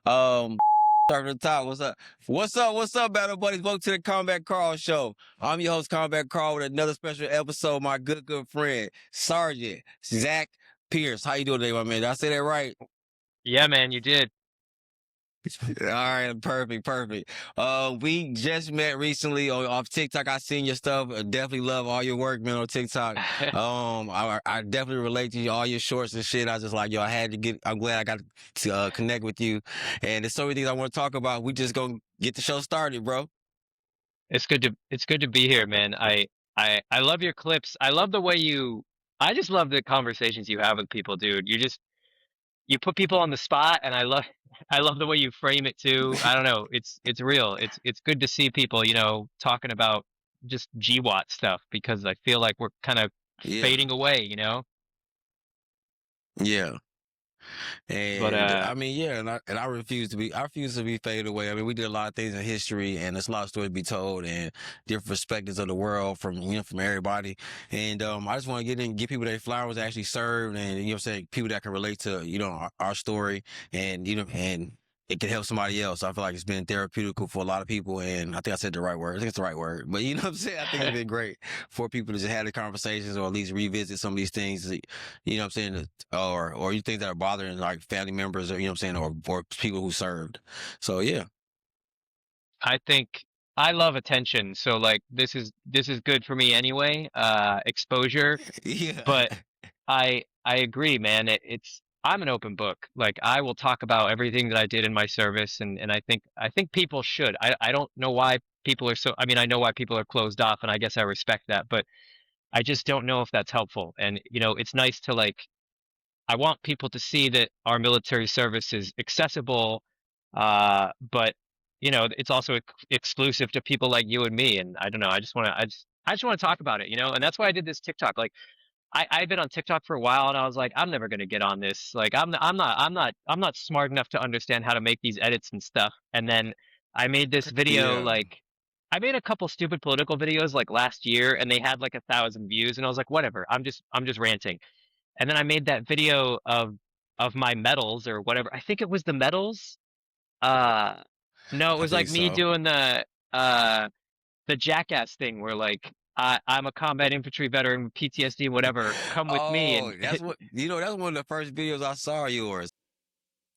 Um, start from the top. What's up? What's up? What's up, Battle Buddies? Welcome to the Combat Carl Show. I'm your host, Combat Carl, with another special episode. My good friend, Sergeant Zach Pierce. How you doing today, my man? Did I say that right? Yeah, man, you did. All right, perfect. We just met recently off TikTok. I seen your stuff. I definitely love all your work, man, on TikTok. I definitely relate to you, all your shorts and shit. I just like, yo, I had to get. I'm glad I got to connect with you, and there's so many things I want to talk about. We just gonna get the show started, bro. It's good to be here, man. I love your clips. I love the way I just love the conversations you have with people, dude. You put people on the spot, and I love I love the way you frame it too. I don't know. It's real. It's good to see people, talking about just GWAT stuff because I feel like we're kind of Yeah, fading away. yeah. But And I mean, yeah, and I refuse to be faded away. I mean, we did a lot of things in history, and there's a lot of stories to be told, and different perspectives of the world from from everybody. And I just want to get people their flowers actually served, and what I'm saying, people that can relate to our story, and and it can help somebody else. I feel like it's been therapeutical for a lot of people, and I think I said the right word. I think it's the right word, but you know what I'm saying. I think it's been great for people to just have the conversations, or at least revisit some of these things. You know what I'm saying? Or you think that are bothering like family members, or what I'm saying, or people who served. So yeah. I think I love attention, so like this is good for me anyway, exposure. Yeah. But I agree, man. I'm an open book. Like I will talk about everything that I did in my service, and I think people should. I don't know why people are so. I mean, I know why people are closed off, and I guess I respect that, but I just don't know if that's helpful. And it's nice to like. I want people to see that our military service is accessible, but it's also exclusive to people like you and me. And I don't know. I just want to talk about it, and that's why I did this TikTok. Like I've been on TikTok for a while, and I was like, I'm never gonna get on this. Like, I'm not smart enough to understand how to make these edits and stuff. And then I made this video, Yeah. like, I made a couple stupid political videos like last year, and they had like 1,000 views, and I was like, whatever. I'm just ranting. And then I made that video of my medals or whatever. I think it was the medals. Uh, no, it I was like think me so. doing uh the jackass thing where like I'm a combat infantry veteran with PTSD, whatever. Come with me, Oh, and that's what that's one of the first videos I saw of yours.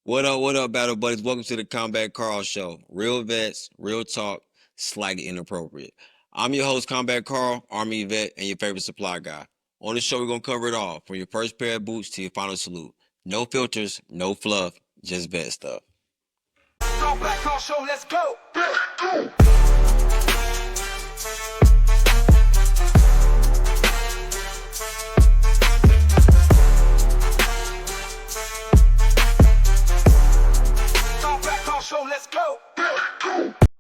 What up, Battle Buddies? Welcome to the Combat Carl Show. Real vets, real talk, slightly inappropriate. I'm your host, Combat Carl, Army vet, and your favorite supply guy. On this show, we're gonna cover it all, from your first pair of boots to your final salute. No filters, no fluff, just vet stuff. Combat Carl Show, let's go! Combat Carl Show, let's go!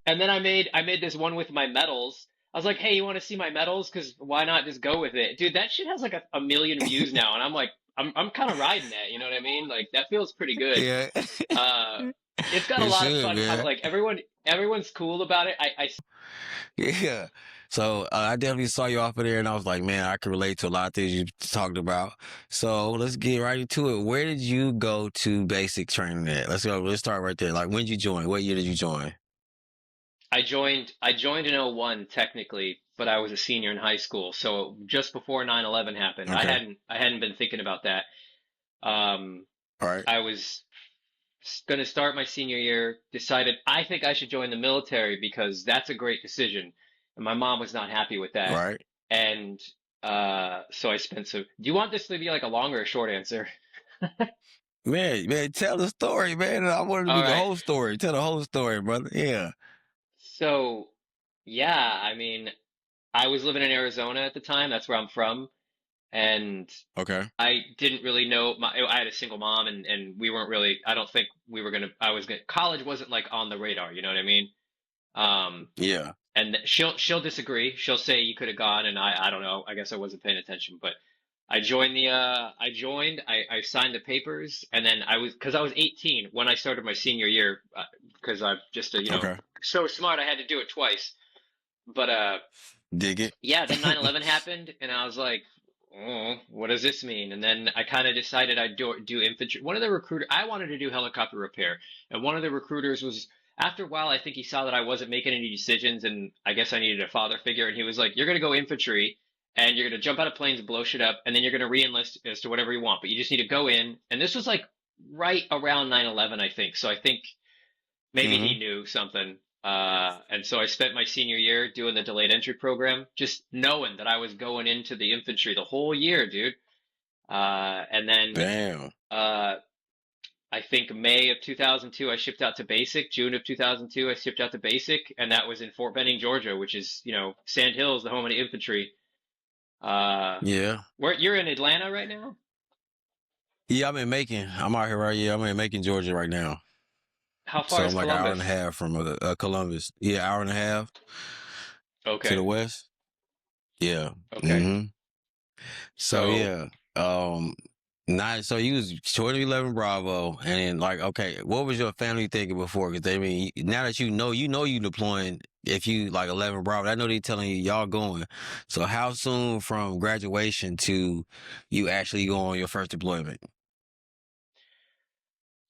and then I made this one with my medals. I was like, hey, you want to see my medals? Because why not just go with it, dude? That shit has like a million views now, and I'm like, I'm kind of riding that. You know what I mean? Like that feels pretty good. Yeah, Uh, it's got a it lot of should, fun. man. Like everyone's cool about it. Yeah. So I definitely saw you off of there, and I was like, man, I can relate to a lot of things you talked about. So let's get right into it. Where did you go to basic training at? Let's go. Let's start right there. Like, when did you join? What year did you join? I joined in '01 technically, but I was a senior in high school, so just before 9/11 happened. I Okay. hadn't I hadn't been thinking about that. Um, All right. I was going to start my senior year, decided I think I should join the military because that's a great decision. And my mom was not happy with All that. right. And so I spent so do you want this to be like a long or a short answer? Man, tell the story, man. I wanted to All be the right. whole story. Tell the whole story, brother. Yeah. So yeah, I mean, I was living in Arizona at the time. That's where I'm from. And Okay. I didn't really know I had a single mom, and we weren't really, I don't think we were gonna, college wasn't like on the radar, you know what I mean? Um, Yeah. and she'll disagree. She'll say you could have gone, and I don't know. I guess I wasn't paying attention, but I signed the papers, and then because I was 18 when I started my senior year, because I'm just Okay. so smart I had to do it twice. But Dig it. yeah, then 9/11 happened, and I was like, oh, what does this mean? And then I kind of decided I'd do infantry. One of the recruiter, I wanted to do helicopter repair, and one of the recruiters was, after a while, I think he saw that I wasn't making any decisions, and I guess I needed a father figure, and he was like, "You're gonna go infantry, and you're gonna jump out of planes and blow shit up, and then you're gonna re-enlist as to whatever you want, but you just need to go in." And this was like right around 9/11, I think. So I think maybe Hmm. he knew something. And so I spent my senior year doing the delayed entry program, just knowing that I was going into the infantry the whole year, dude. And then Damn. uh, I think May of 2002, I shipped out to basic. June of 2002, I shipped out to basic, and that was in Fort Benning, Georgia, which is, Sand Hills, the home of the infantry. Uh, Yeah. where you're in Atlanta right now? Yeah, I'm in Macon. I'm out here right. Yeah, I'm in Macon, Georgia right now. How far So is I'm like an hour and a Columbus? half from Columbus. Yeah, hour and a half to the Okay, west. Yeah. okay. Hmm. So So yeah. Um. Nice. So you was 2011 Bravo, and then like, okay, what was your family thinking before? Because they mean now that you deploying. If you like 11 Bravo, I know they telling you y'all going. So how soon from graduation to you actually go on your first deployment?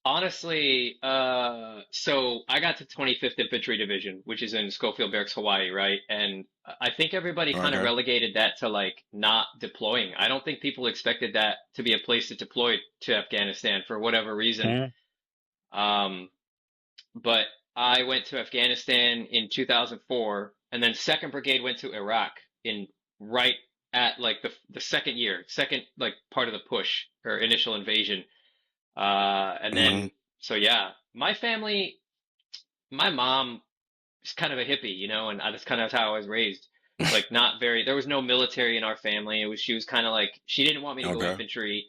honestly, so I got to 25th Infantry Division, which is in Schofield Barracks, Hawaii, right? And I think everybody kind of Okay. relegated that to like not deploying. I don't think people expected that to be a place to deploy to Afghanistan for whatever reason. Mhm. Um, but I went to Afghanistan in 2004, and then Second Brigade went to Iraq in right at like the second year, second like part of the push or initial invasion. And Hmm. then, so yeah, my family, my mom is kind of a hippie, and that's kind of how I was raised. Like, not very, there was no military in our family. She was kind of like, she didn't want me to go Okay. infantry.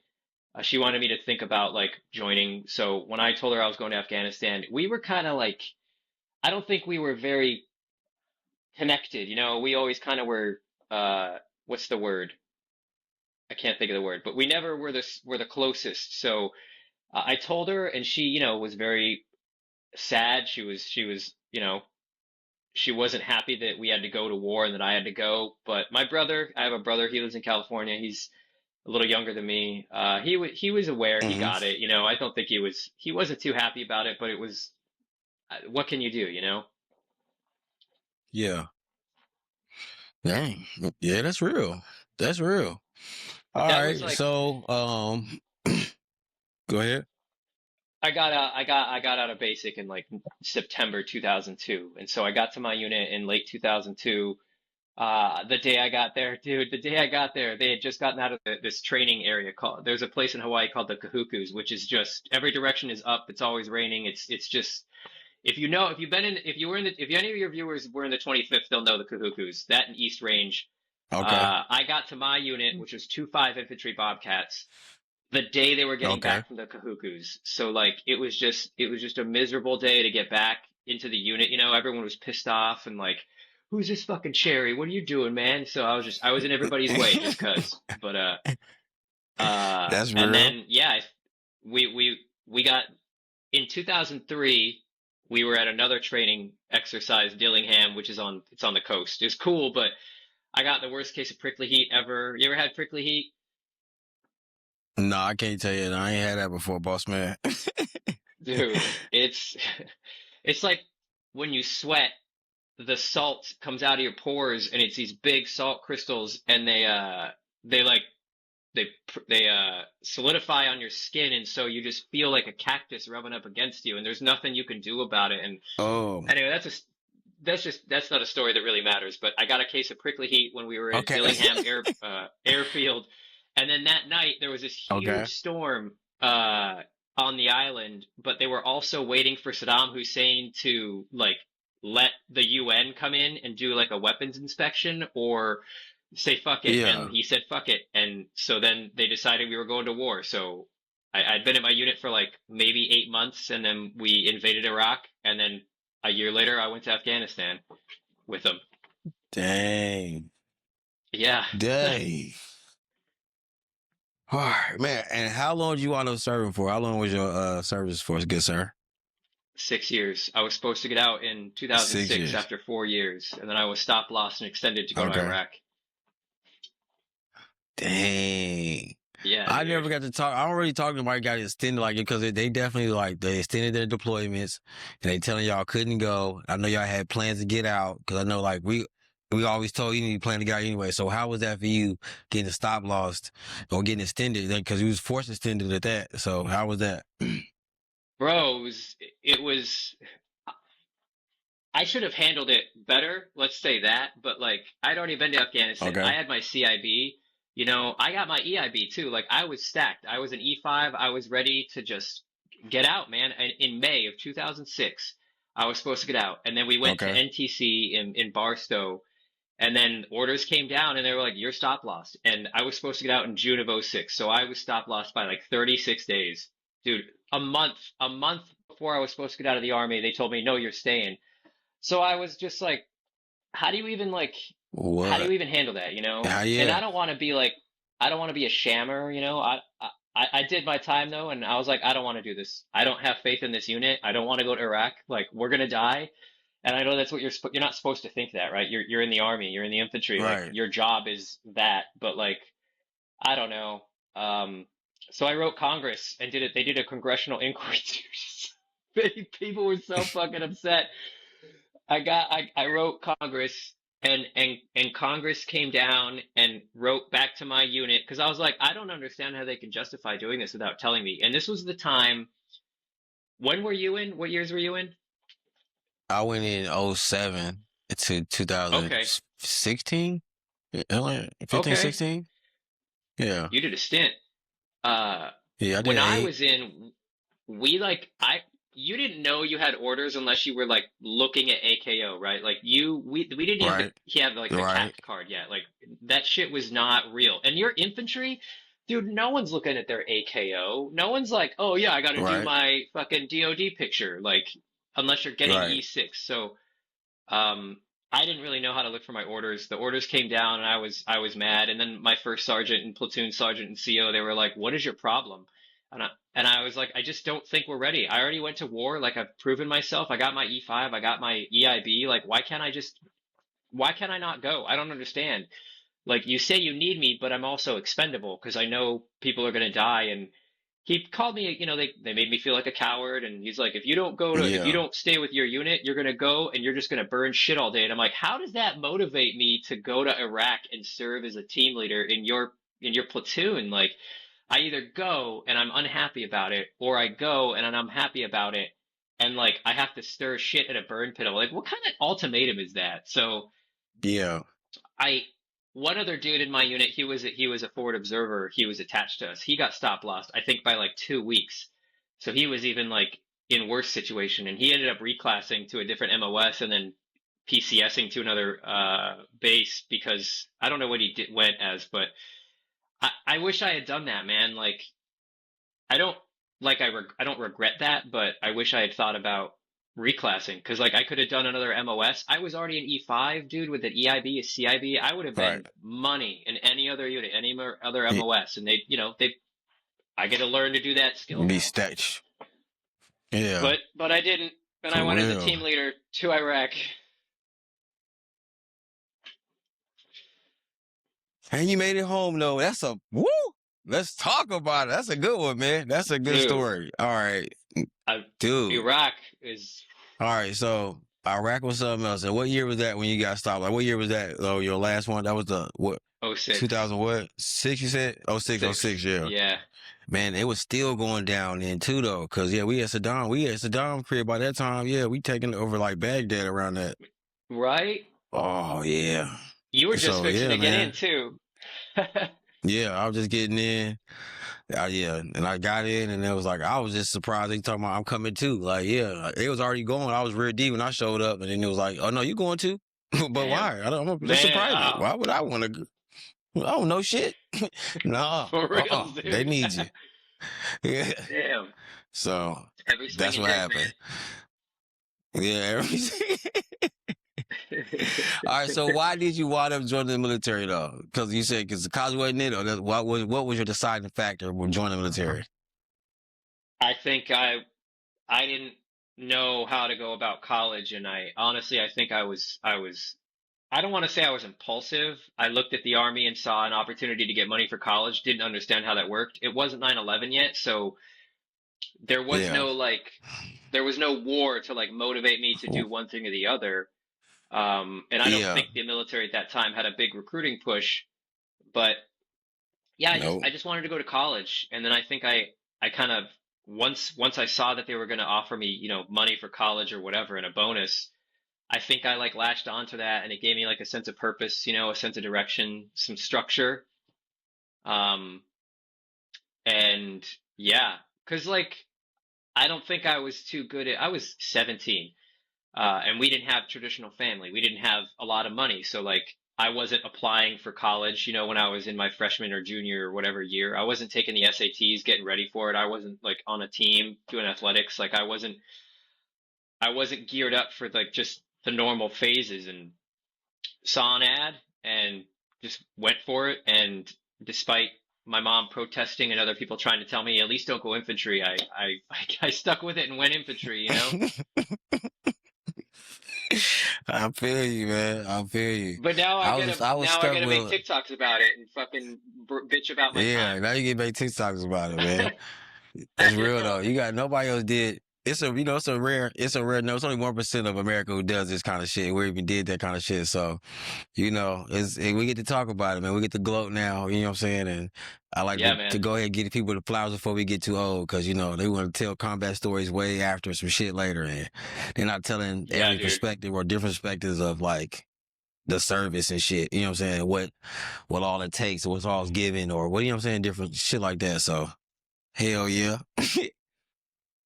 She wanted me to think about like joining. So when I told her I was going to Afghanistan, we were kind of like, I don't think we were very connected. We always kind of were, what's the word? I can't think of the word, but we never were the closest. So I told her, and she, was very sad. She was, she wasn't happy that we had to go to war and that I had to go. But my brother, I have a brother. He lives in California. He's a little younger than me. He was aware. He Hmm. got it. I don't think he wasn't too happy about it, but it was, what can you do? Yeah. Dang. Yeah, that's real. That's real. But All that was right. like, So, go ahead. I got out of basic in like September 2002, and so I got to my unit in late 2002. The day I got there, dude, the day I got there, they had just gotten out of this training area there's a place in Hawaii called the Kahukus, which is just every direction is up. It's always raining. It's just, if you've been in, if you were in the, if any of your viewers were in the 25th, they'll know the Kahukus, that in East Range. Okay. I got to my unit, which was 2-5 infantry Bobcats, the day they were getting Okay. back from the Kahukus. So like it was just a miserable day to get back into the unit. Everyone was pissed off and like, who's this fucking Cherry? What are you doing, man? So I was in everybody's way just 'cause. But That's and real. then yeah, we got in 2003. We were at another training exercise, Dillingham, which it's on the coast. It's cool, but I got the worst case of prickly heat ever. You ever had prickly heat? No, I can't tell you. I ain't had that before, boss man. Dude, it's it's like when you sweat, the salt comes out of your pores and it's these big salt crystals and they like they solidify on your skin, and so you just feel like a cactus rubbing up against you and there's nothing you can do about it. And Oh, anyway, that's not a story that really matters, but I got a case of prickly heat when we were at okay. Dillingham Airfield, and then that night there was this Okay. huge storm on the island, but they were also waiting for Saddam Hussein to like let the UN come in and do like a weapons inspection or say fuck it, and Yeah. he said fuck it, and so then they decided we were going to war. So I'd been in my unit for like maybe 8 months, and then we invaded Iraq, and then a year later, I went to Afghanistan with them. Dang. Yeah, Dang. All right, man. And how long did you wind up serving for? How long was your service for, good sir? 6 years. I was supposed to get out in 6 2006 years. after 4 years, and then I was stop loss and extended to go to Okay. Iraq. Dang. Yeah, I dude. never got to talk. I already talked to somebody got extended like it because they definitely like they extended their deployments and they telling y'all couldn't go. I know y'all had plans to get out because I know like we always told you plan to get out anyway. So how was that for you getting a stop loss or getting extended? Because you was forced extended at that. So how was that? Bro, it was I should have handled it better, let's say that, but like I'd already been to Afghanistan. I Okay. had my CIB, I got my EIB too. Like I was stacked. I was an E5. I was ready to just get out, man. And in May of 2006, I was supposed to get out. And then we went to Okay. NTC in Barstow, and then orders came down and they were like, you're stop loss. And I was supposed to get out in June of '06. So I was stop loss by like 36 days. Dude, a month before I was supposed to get out of the army, they told me, no, you're staying. So I was just like, how do you even like, how do you What? even handle that, And Yeah. I don't want to be like, I don't want to be a shammer, I did my time though, and I was like, I don't want to do this. I don't have faith in this unit. I don't want to go to Iraq. Like, we're gonna die. And I know that's what you're not supposed to think that, right? You're in the army, you're in the infantry, like Right. your job is that. But like, I don't know. So I wrote Congress and did it. They did a congressional inquiry series. People were so fucking upset. I wrote Congress and Congress came down and wrote back to my unit because I was like, I don't understand how they can justify doing this without telling me. And this was the time. When were you in? What years were you in? I went in '07 to Okay. 2016, 15, Okay. 16. Yeah. You did a stint. Uh, Yeah, I when did I 8. was in, we like you didn't know you had orders unless you were like looking at AKO, right? Like we didn't have Right. the Right. CAP card yet. Like that shit was not real. And your infantry, dude, no one's looking at their AKO. No one's like, oh yeah, I got to do Right. my fucking DoD picture. Like unless you're getting Right. E6. So um, I didn't really know how to look for my orders. The orders came down and I was mad. And then my first sergeant and platoon sergeant and CO, they were like, "What is your problem?" And I was like, "I just don't think we're ready. I already went to war. Like I've proven myself. I got my E5. I got my EIB. Like why can't I not go? I don't understand. Like you say you need me, but I'm also expendable because I know people are gonna die." And he called me, they made me feel like a coward. And he's like, if you Yeah. don't stay with your unit, you're going to go and you're just going to burn shit all day. And I'm like, how does that motivate me to go to Iraq and serve as a team leader in your platoon? Like, I either go and I'm unhappy about it, or I go and I'm happy about it. And like, I have to stir shit at a burn pit. I'm like, what kind of ultimatum is that? So Yeah. I one other dude in my unit, he was a forward observer. He was attached to us. He got stop lost, I think by like 2 weeks. So he was even like in worse situation, and he ended up reclassing to a different MOS and then PCSing to another base because I don't know what he went as, but I wish I had done that, man. Like I don't I don't regret that, but I wish I had thought about reclassing because like I could have done another MOS. I was already an E5 dude with an EIB, a CIB. I would have Right. been money in any other unit, any other Yeah. MOS, and I get to learn to do that skill Be now. stats. Yeah. But I didn't, and I For went as a real. team leader to Iraq. And you made it home though. That's a woo. Let's talk about it. That's a good one, man. That's a good Dude, story. All right, I, dude. Iraq is All right. So Iraq was something else. And what year was that when you got stopped? Like what year was that? Oh, your last one? That was the what? '06. 2000 what? 6 you said? Oh, six, oh, Six. six, yeah. Yeah. Man, it was still going down then too though. Cause yeah, we at Saddam crib by that time. Yeah, we taking over like Baghdad around that. Right? Oh yeah. You were just So fixing yeah, to get in man. too. Yeah, I was just getting in. Yeah, and I got in, and it was like I was just surprised. They talking about I'm coming too. Like, yeah, it was already going. I was real deep when I showed up, and then it was like, oh no, you going too? But Damn. why? I'm just Man, surprised. Why would I want to go? I don't know shit. Nah, for real, they dude. need you. Yeah. Damn. So Every that's swinging what dick, happened. Yeah. All right. So why did you wind up joining the military though? Because you said because the college wasn't it, or what was your deciding factor when joining the military? I think I didn't know how to go about college, and I honestly I think I don't want to say I was impulsive. I looked at the army and saw an opportunity to get money for college, didn't understand how that worked. It wasn't 9/11 yet, so there was Yeah. no like there was no war to like motivate me to do one thing or the other. And I don't Yeah. think the military at that time had a big recruiting push, but yeah, No. I just wanted to go to college, and then I think I kind of once I saw that they were going to offer me, money for college or whatever and a bonus, I think I like latched onto that, and it gave me like a sense of purpose, a sense of direction, some structure. Um, and yeah, because like I don't think I was too good at. I was 17, and we didn't have traditional family. We didn't have a lot of money, so like I wasn't applying for college, when I was in my freshman or junior or whatever year. I wasn't taking the SATs, getting ready for it. I wasn't like on a team doing athletics. Like I wasn't geared up for like just the normal phases, and saw an ad and just went for it. And despite my mom protesting and other people trying to tell me at least don't go infantry, I stuck with it and went infantry. I feel you, man. I feel you. But now I gotta I was now I stuck gotta make with TikToks about it and fucking bitch about my yeah. time. Now you can make TikToks about it, man. That's real though. You got nobody else did. It's a rare. No, it's only 1% of America who does this kind of shit. We even did that kind of shit. So, we get to talk about it, man. We get to gloat now. You know what I'm saying? And I like Yeah, to man. go ahead and get people the flowers before we get too old, because they want to tell combat stories way after some shit later, and they're not telling Yeah, every dude. perspective or different perspectives of like the service and shit. You know what I'm saying? What all it takes, or what's all it's given, or what, you know what I'm saying? Different shit like that. So, hell yeah.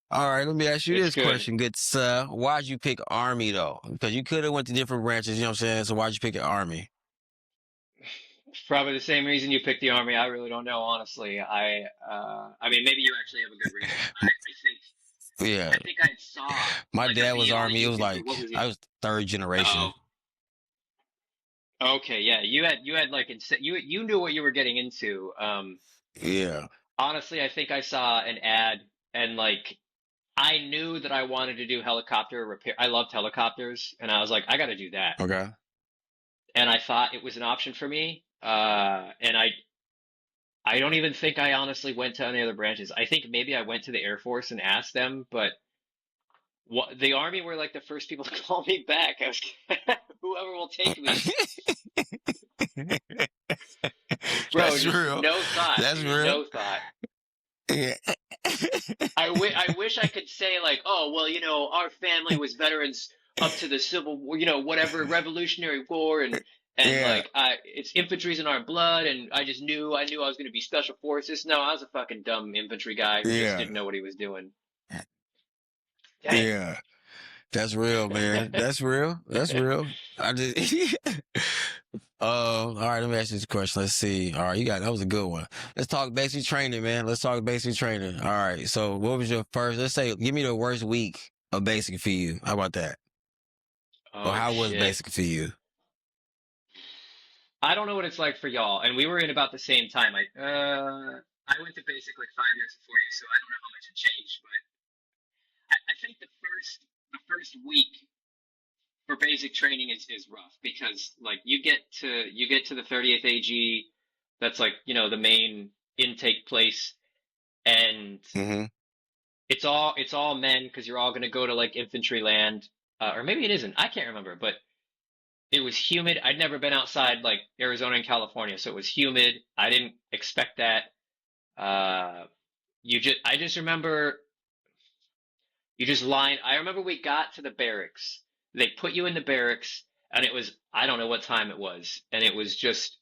All right, let me ask you It's this good. question, good sir. Why'd you pick Army though? Because you could have went to different branches, you know what I'm saying? So why'd you pick an Army? Probably the same reason you picked the army. I really don't know, honestly. I mean, maybe you actually have a good reason. Yeah, I think I saw my like a dad was video on Army. It was YouTube, or like what was it? I was third Oh, generation. okay, yeah. You had like you knew what you were getting into. Yeah. Honestly, I think I saw an ad, and like I knew that I wanted to do helicopter repair. I loved helicopters, and I was like, I got to do that. Okay. And I thought it was an option for me. And I don't even think I honestly went to any other branches. I think maybe I went to the Air Force and asked them, but the Army were like the first people to call me back. I was whoever will take me, bro. That's Just real. no thought, That's dude. real. No thought. Yeah. I wish I could say like, oh, well, our family was veterans up to the Civil War, whatever Revolutionary War, and Yeah. like it's infantry's in our blood, and I knew I was going to be special forces. No, I was a fucking dumb infantry guy who just Yeah. didn't know what he was doing. Dang. Yeah. That's real, man. That's real. That's real. I just all right, let me ask you this question. Let's see. All right, that was a good one. Let's talk basic training, man. Let's talk basic training. All right. So what was your first, let's say, give me the worst week of basic for you. How about that? Or Oh how was shit. basic for you? I don't know what it's like for y'all, and we were in about the same time. I went to basic like 5 years before you, so I don't know how much it changed, but I think the first week for basic training is rough because like you get to the 30th AG, that's like the main intake place, and Mm-hmm. it's all men because you're all going to go to like infantry land, or maybe it isn't, I can't remember, but it was humid. I'd never been outside like Arizona and California, so it was humid. I didn't expect that. I just remember you just line. I remember we got to the barracks. They put you in the barracks, and it was, I don't know what time it was, and it was just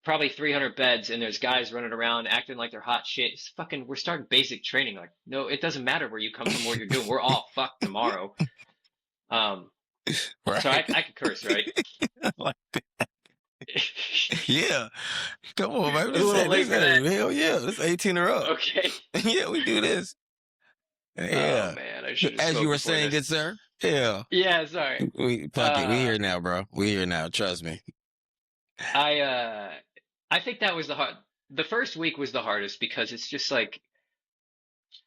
probably 300 beds, and there's guys running around acting like they're hot shit. It's fucking, we're starting basic training. Like, no, it doesn't matter where you come from, what you're doing. We're all fucked tomorrow. Um, so I Right. I could curse, right? Like, yeah. Come on, man. A little late for that. Hell yeah. It's 18 or up. Okay. Yeah, we do this. Oh Yeah. man, I should have As you spoke were before saying, this. good sir. Yeah. Yeah, sorry. Fuck it. We Uh, here now, bro. We here now. Trust me. I uh, I think that was the first week was the hardest because it's just like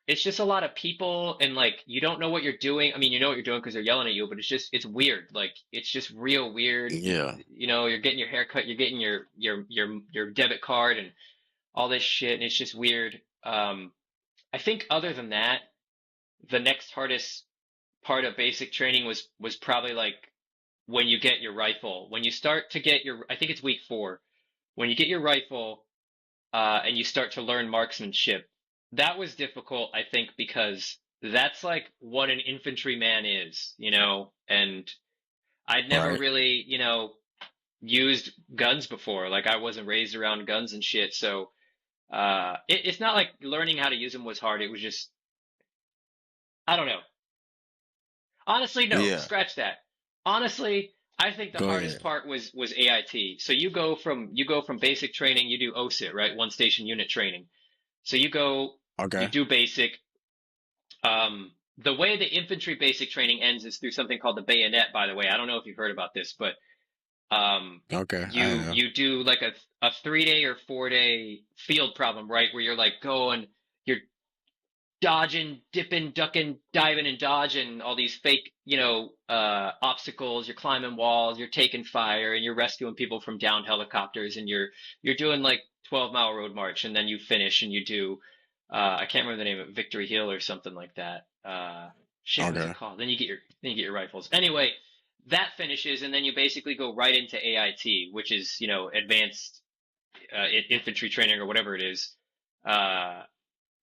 it's just a lot of people and like you don't know what you're doing. I mean, you know what you're doing because they're yelling at you, but it's weird. Like it's just real weird. Yeah. You know, you're getting your hair cut, you're getting your debit card and all this shit, and it's just weird. I think other than that, the next hardest part of basic training was probably like when you get your rifle. When you start to get your, I think it's week 4, when you get your rifle, and you start to learn marksmanship. That was difficult, I think, because that's like what an infantryman is, you know, and I'd never Right. really, you know, used guns before. Like I wasn't raised around guns and shit. So, it's not like learning how to use them was hard. It was just, I don't know. Honestly, no, Yeah. scratch that. Honestly, I think the Go hardest ahead. part was AIT. So you go from basic training, you do OSIT, right? One station unit training. So you Okay. do basic. The way the infantry basic training ends is through something called the bayonet, by the way. I don't know if you've heard about this, but um, Okay. I you have. you do like a 3-day or 4-day field problem, right? Where you're like going, you're dodging, dipping, ducking, diving, and dodging all these fake, you know, obstacles. You're climbing walls, you're taking fire, and you're rescuing people from downed helicopters, and you're doing like 12-mile road march, and then you finish and you do, I can't remember the name of it, Victory Hill or something like that. Shit, what's it Okay. called? Then you get your rifles. Anyway, that finishes, and then you basically go right into AIT, which is, you know, advanced infantry training or whatever it is. Uh, All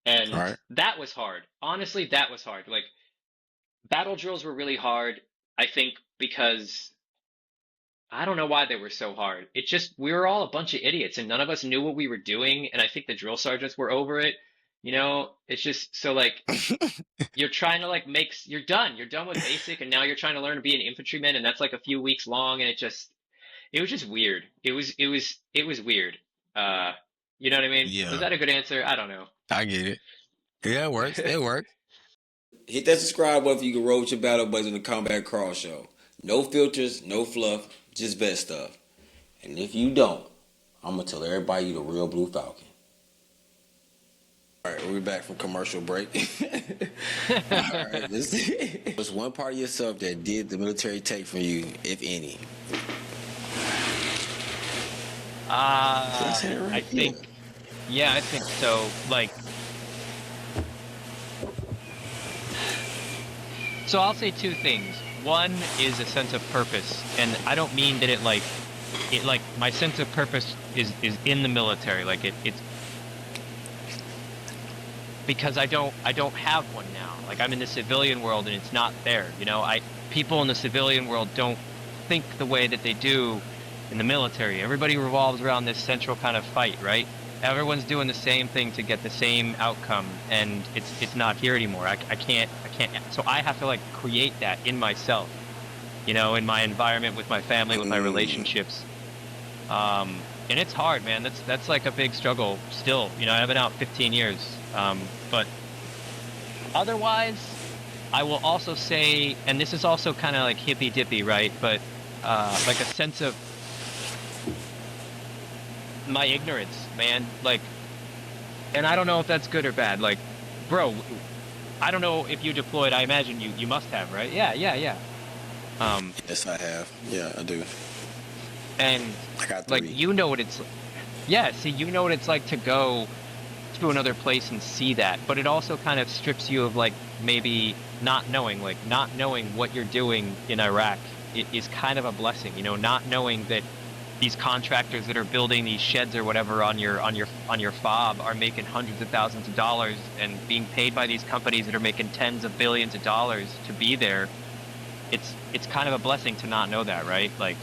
and right. that was hard. Honestly, that was hard. Like battle drills were really hard, I think, because I don't know why they were so hard. It just we were all a bunch of idiots and none of us knew what we were doing, and I think the drill sergeants were over it. You know, it's just so like you're trying to like you're done. You're done with basic and now you're trying to learn to be an infantryman and that's like a few weeks long and it was just weird. It was weird. Uh you know what I mean? Was Yeah. that a good answer? I don't know. I get it. Yeah, it works. It works. Hit that subscribe button so you can roll with your battle buddies on the Combat Cross Show. No filters, no fluff, just best stuff. And if you don't, I'm gonna tell everybody you the real Blue Falcon. All right, we're back from commercial break. All right, what's one part of yourself that did the military take from you, if any? Did I say that I right? think, yeah, I think so. Like, so I'll say two things. One is a sense of purpose, and I don't mean that it like my sense of purpose is in the military. Like it's because I don't have one now. Like I'm in the civilian world and it's not there. You know, people in the civilian world don't think the way that they do in the military. Everybody revolves around this central kind of fight, right? Everyone's doing the same thing to get the same outcome, and it's not here anymore. I can't. So I have to like create that in myself, you know, in my environment, with my family, with my relationships. And it's hard, man. That's like a big struggle still. You know, I've been out 15 years. But otherwise, I will also say, and this is also kind of like hippy dippy, right? But like a sense of my ignorance, man. Like, and I don't know if that's good or bad. Like, bro, I don't know if you deployed. I imagine you must have, right? Yeah. Yes, I have. Yeah, I do. And I got like 3. you know what it's, yeah. See, you know what it's like to go to another place and see that, but it also kind of strips you of like maybe not knowing what you're doing in Iraq. It is kind of a blessing, you know, not knowing that these contractors that are building these sheds or whatever on your fob are making hundreds of thousands of dollars and being paid by these companies that are making tens of billions of dollars to be there. It's kind of a blessing to not know that, right? Like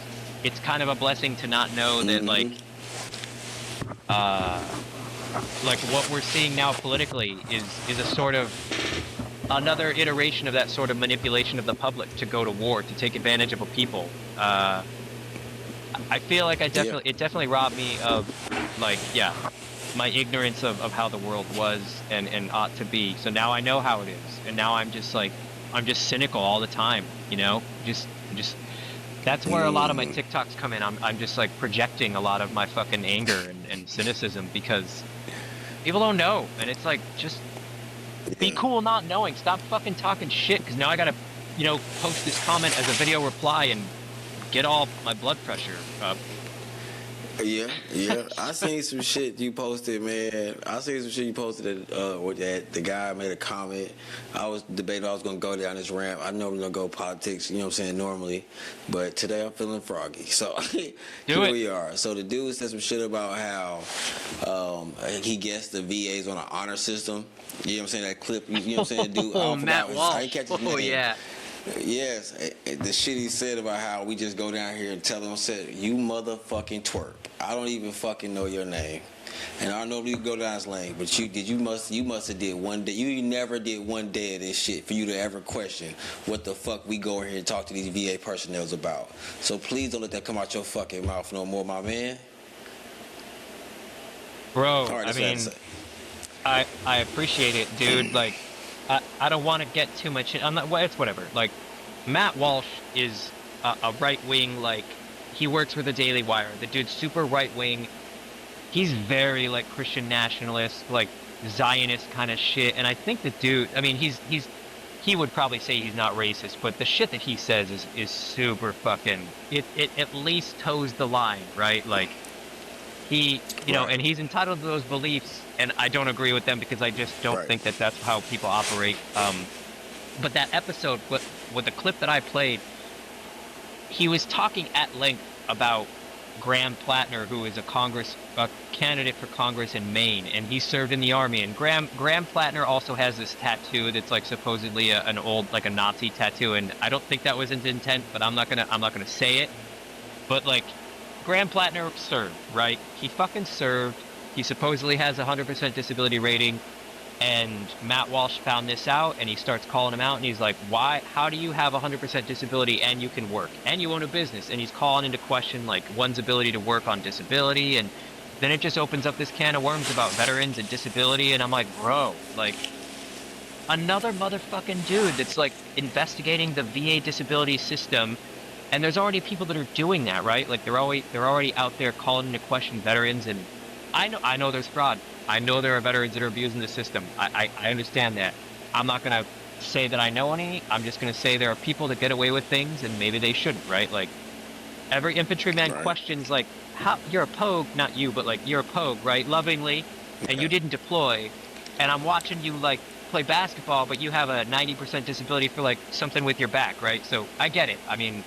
it's kind of a blessing to not know that like what we're seeing now politically is a sort of another iteration of that sort of manipulation of the public to go to war, to take advantage of a people. I feel like it definitely robbed me of like, yeah, my ignorance of how the world was and ought to be. So now I know how it is. And now I'm just cynical all the time, you know, just that's where a lot of my TikToks come in. I'm just like projecting a lot of my fucking anger and cynicism because people don't know. And it's like, just Be Yeah. cool not knowing. Stop fucking talking shit, because now I gotta, post this comment as a video reply and get all my blood pressure up. Yeah. I seen some shit you posted, man. I seen some shit you posted that the guy made a comment. I was debating if I was gonna go down this ramp. I normally don't go politics, you know what I'm saying, normally. But today I'm feeling froggy. So here we are. So the dude said some shit about how he guessed the VA's on an honor system. You know what I'm saying? That clip, you know what I'm saying? Dude, Oh, Matt Walsh. I didn't catch his Oh, name. yeah. Yes, the shit he said about how we just go down here and tell him, said, you motherfucking twerp. I don't even fucking know your name. And I don't know if you go down this lane, but you must have did one day. You never did one day of this shit for you to ever question what the fuck we go in here and talk to these VA personnel about. So please don't let that come out your fucking mouth no more, my man. Bro, All right, I that's what I had mean, to say. I appreciate it, dude. Like, I don't want to get too much. I'm not. Well, it's whatever. Like, Matt Walsh is a right wing. Like, he works for the Daily Wire. The dude's super right wing. He's very like Christian nationalist, like Zionist kind of shit. And I think the dude. I mean, he would probably say he's not racist, but the shit that he says is super fucking. It at least toes the line, right? Like, he, Right. and he's entitled to those beliefs, and I don't agree with them because I just don't Right. think that that's how people operate. But that episode with the clip that I played, he was talking at length about Graham Plattner, who is a candidate for Congress in Maine, and he served in the army. And Graham Plattner also has this tattoo that's like supposedly an old, like a Nazi tattoo, and I don't think that was his intent, but I'm not gonna say it. But like, Graham Plattner served, right? He fucking served. He supposedly has a 100% disability rating, and Matt Walsh found this out, and he starts calling him out, and he's like, why, how do you have a 100% disability and you can work and you own a business? And he's calling into question like one's ability to work on disability, and then it just opens up this can of worms about veterans and disability, and I'm like, bro, like, another motherfucking dude that's like investigating the VA disability system. And there's already people that are doing that, right? Like, they're already out there calling into question veterans, and I know there's fraud. I know there are veterans that are abusing the system. I understand that. I'm not gonna say that I know any. I'm just gonna say there are people that get away with things, and maybe they shouldn't, right? Like, every infantryman Right. questions like, how you're a pogue, not you, but like, you're a pogue, right? Lovingly, and you didn't deploy, and I'm watching you like play basketball, but you have a 90% disability for like something with your back, right? So I get it. I mean,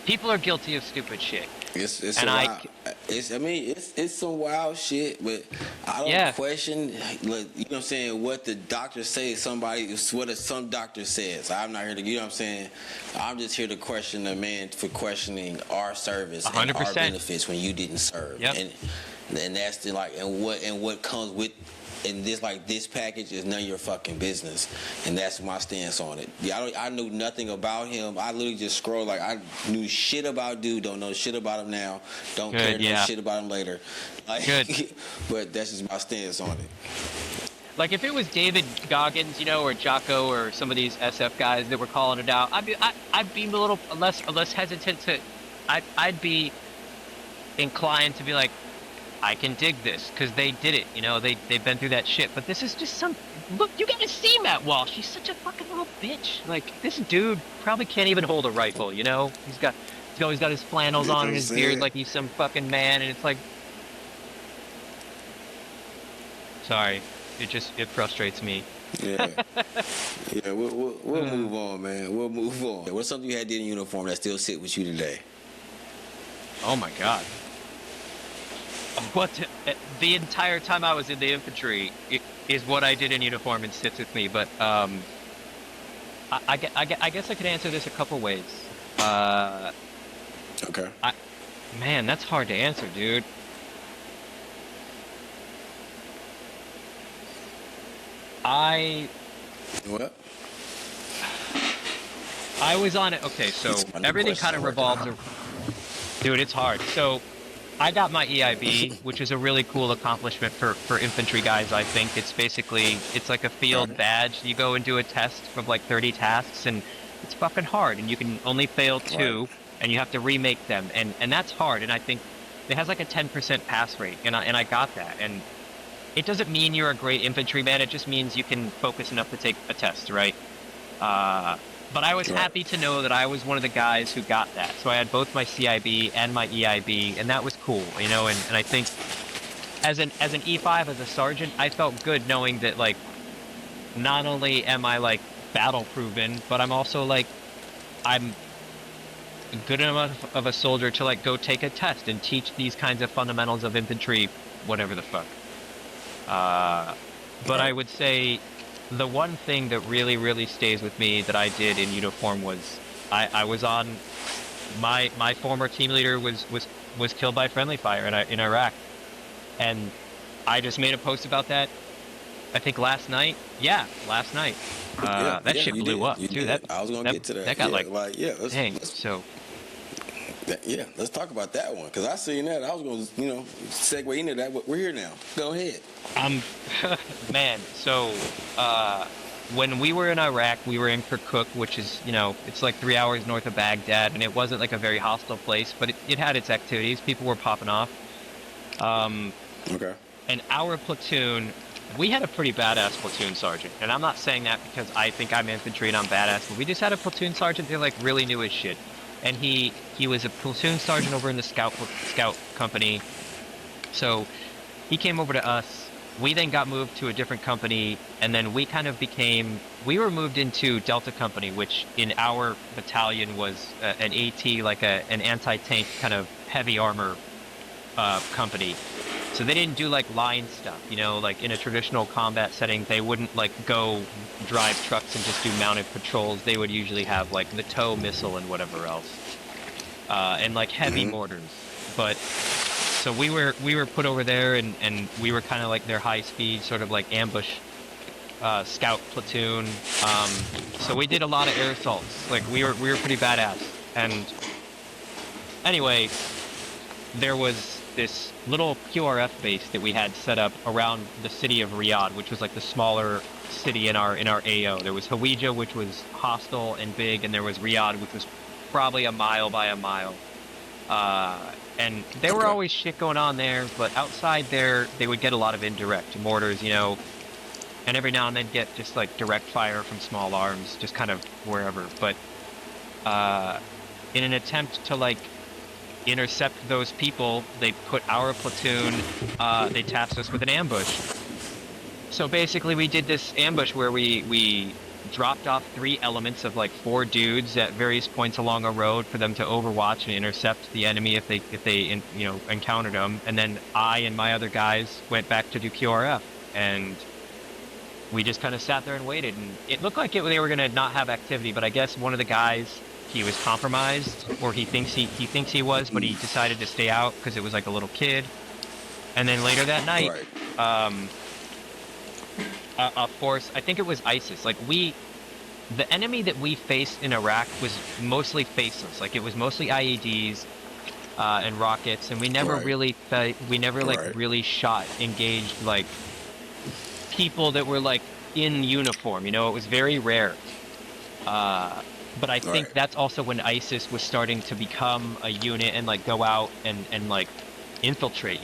people are guilty of stupid shit. It's And some I- wild, it's some wild shit, but I don't Yeah. question, like, you know what I'm saying, what the doctor says. Some doctor says. I'm not here to, you know what I'm saying. I'm just here to question the man for questioning our service and our 100%. benefits when you didn't serve. Yep. And that's the like, and what comes with. And this package is none of your fucking business, and that's my stance on it. Yeah, I knew nothing about him. I literally just scrolled like I knew shit about dude. Don't know shit about him now. Don't Good, care no yeah. shit about him later. Like, Good. But that's just my stance on it. Like, if it was David Goggins, or Jocko, or some of these SF guys that were calling it out, I'd be a little less hesitant to. I'd be inclined to be like, I can dig this because they did it. They've been through that shit. But this is just some. Look, you gotta see Matt Walsh. He's such a fucking little bitch. Like, this dude probably can't even hold a rifle. He's always got his flannels on and his beard like he's some fucking man, and it's like. Sorry, it frustrates me. Yeah, yeah. We'll move on, man. We'll move on. What's something you had did in uniform that still sit with you today? Oh my god. The entire time I was in the infantry is what I did in uniform and sits with me. But I guess I could answer this a couple ways. Okay. Man, that's hard to answer, dude. What? I was on it. Okay, so It's my new everything question kind of I'm working revolves on. around. Dude, it's hard. So I got my EIB, which is a really cool accomplishment for infantry guys, I think. It's like a field badge. You go and do a test of like 30 tasks, and it's fucking hard, and you can only fail 2, Right. and you have to remake them, and that's hard, and I think it has like a 10% pass rate, and I got that, and it doesn't mean you're a great infantryman. It just means you can focus enough to take a test, right? But I was Right. happy to know that I was one of the guys who got that. So I had both my CIB and my EIB, and that was cool, you know. And I think as an E5, as a sergeant, I felt good knowing that, like, not only am I like battle proven, but I'm also like I'm good enough of a soldier to like go take a test and teach these kinds of fundamentals of infantry, whatever the fuck. But I would say the one thing that really stays with me that I did in uniform was I was on my former team leader was killed by friendly fire in Iraq, and I just made a post about that. I think last night. Yeah, last night. That shit you blew did. up You too. did. I was gonna get to that. That got Let's, so. let's talk about that one because I seen that. I was gonna, segue into that. But we're here now. Go ahead. Man. So, when we were in Iraq, we were in Kirkuk, which is, it's like 3 hours north of Baghdad, and it wasn't like a very hostile place, but it had its activities. People were popping off. Okay. And our platoon, we had a pretty badass platoon sergeant. And I'm not saying that because I think I'm infantry and I'm badass, but we just had a platoon sergeant that like really knew his shit. And he was a platoon sergeant over in the scout company. So he came over to us. We then got moved to a different company, and then we kind of we were moved into Delta Company, which in our battalion was an AT, like an anti-tank kind of heavy armor company. So they didn't do like line stuff, like in a traditional combat setting, they wouldn't like go drive trucks and just do mounted patrols. They would usually have like the TOW missile and whatever else, and like heavy mortars. But so we were put over there, and we were kind of like their high speed sort of like ambush scout platoon. So we did a lot of air assaults. Like we were pretty badass. And anyway, there was this little QRF base that we had set up around the city of Riyadh, which was like the smaller city in our AO. There was Hawija, which was hostile and big, and there was Riyadh, which was probably a mile by a mile. And there were always shit going on there, but outside there, they would get a lot of indirect mortars, and every now and then get just like direct fire from small arms, just kind of wherever. But in an attempt to like intercept those people, they put our platoon, they tasked us with an ambush. So basically we did this ambush where we dropped off 3 elements of like 4 dudes at various points along a road for them to overwatch and intercept the enemy if they encountered them. And then I and my other guys went back to do QRF, and we just kind of sat there and waited. And it looked like they were gonna not have activity, but I guess one of the guys, he was compromised, or he thinks he was, but he decided to stay out because it was like a little kid. And then later that night, a force, I think it was ISIS. Like the enemy that we faced in Iraq was mostly faceless. Like it was mostly IEDs and rockets, and we never really really engaged like people that were like in uniform. It was very rare. But I think that's also when ISIS was starting to become a unit and like go out and like infiltrate,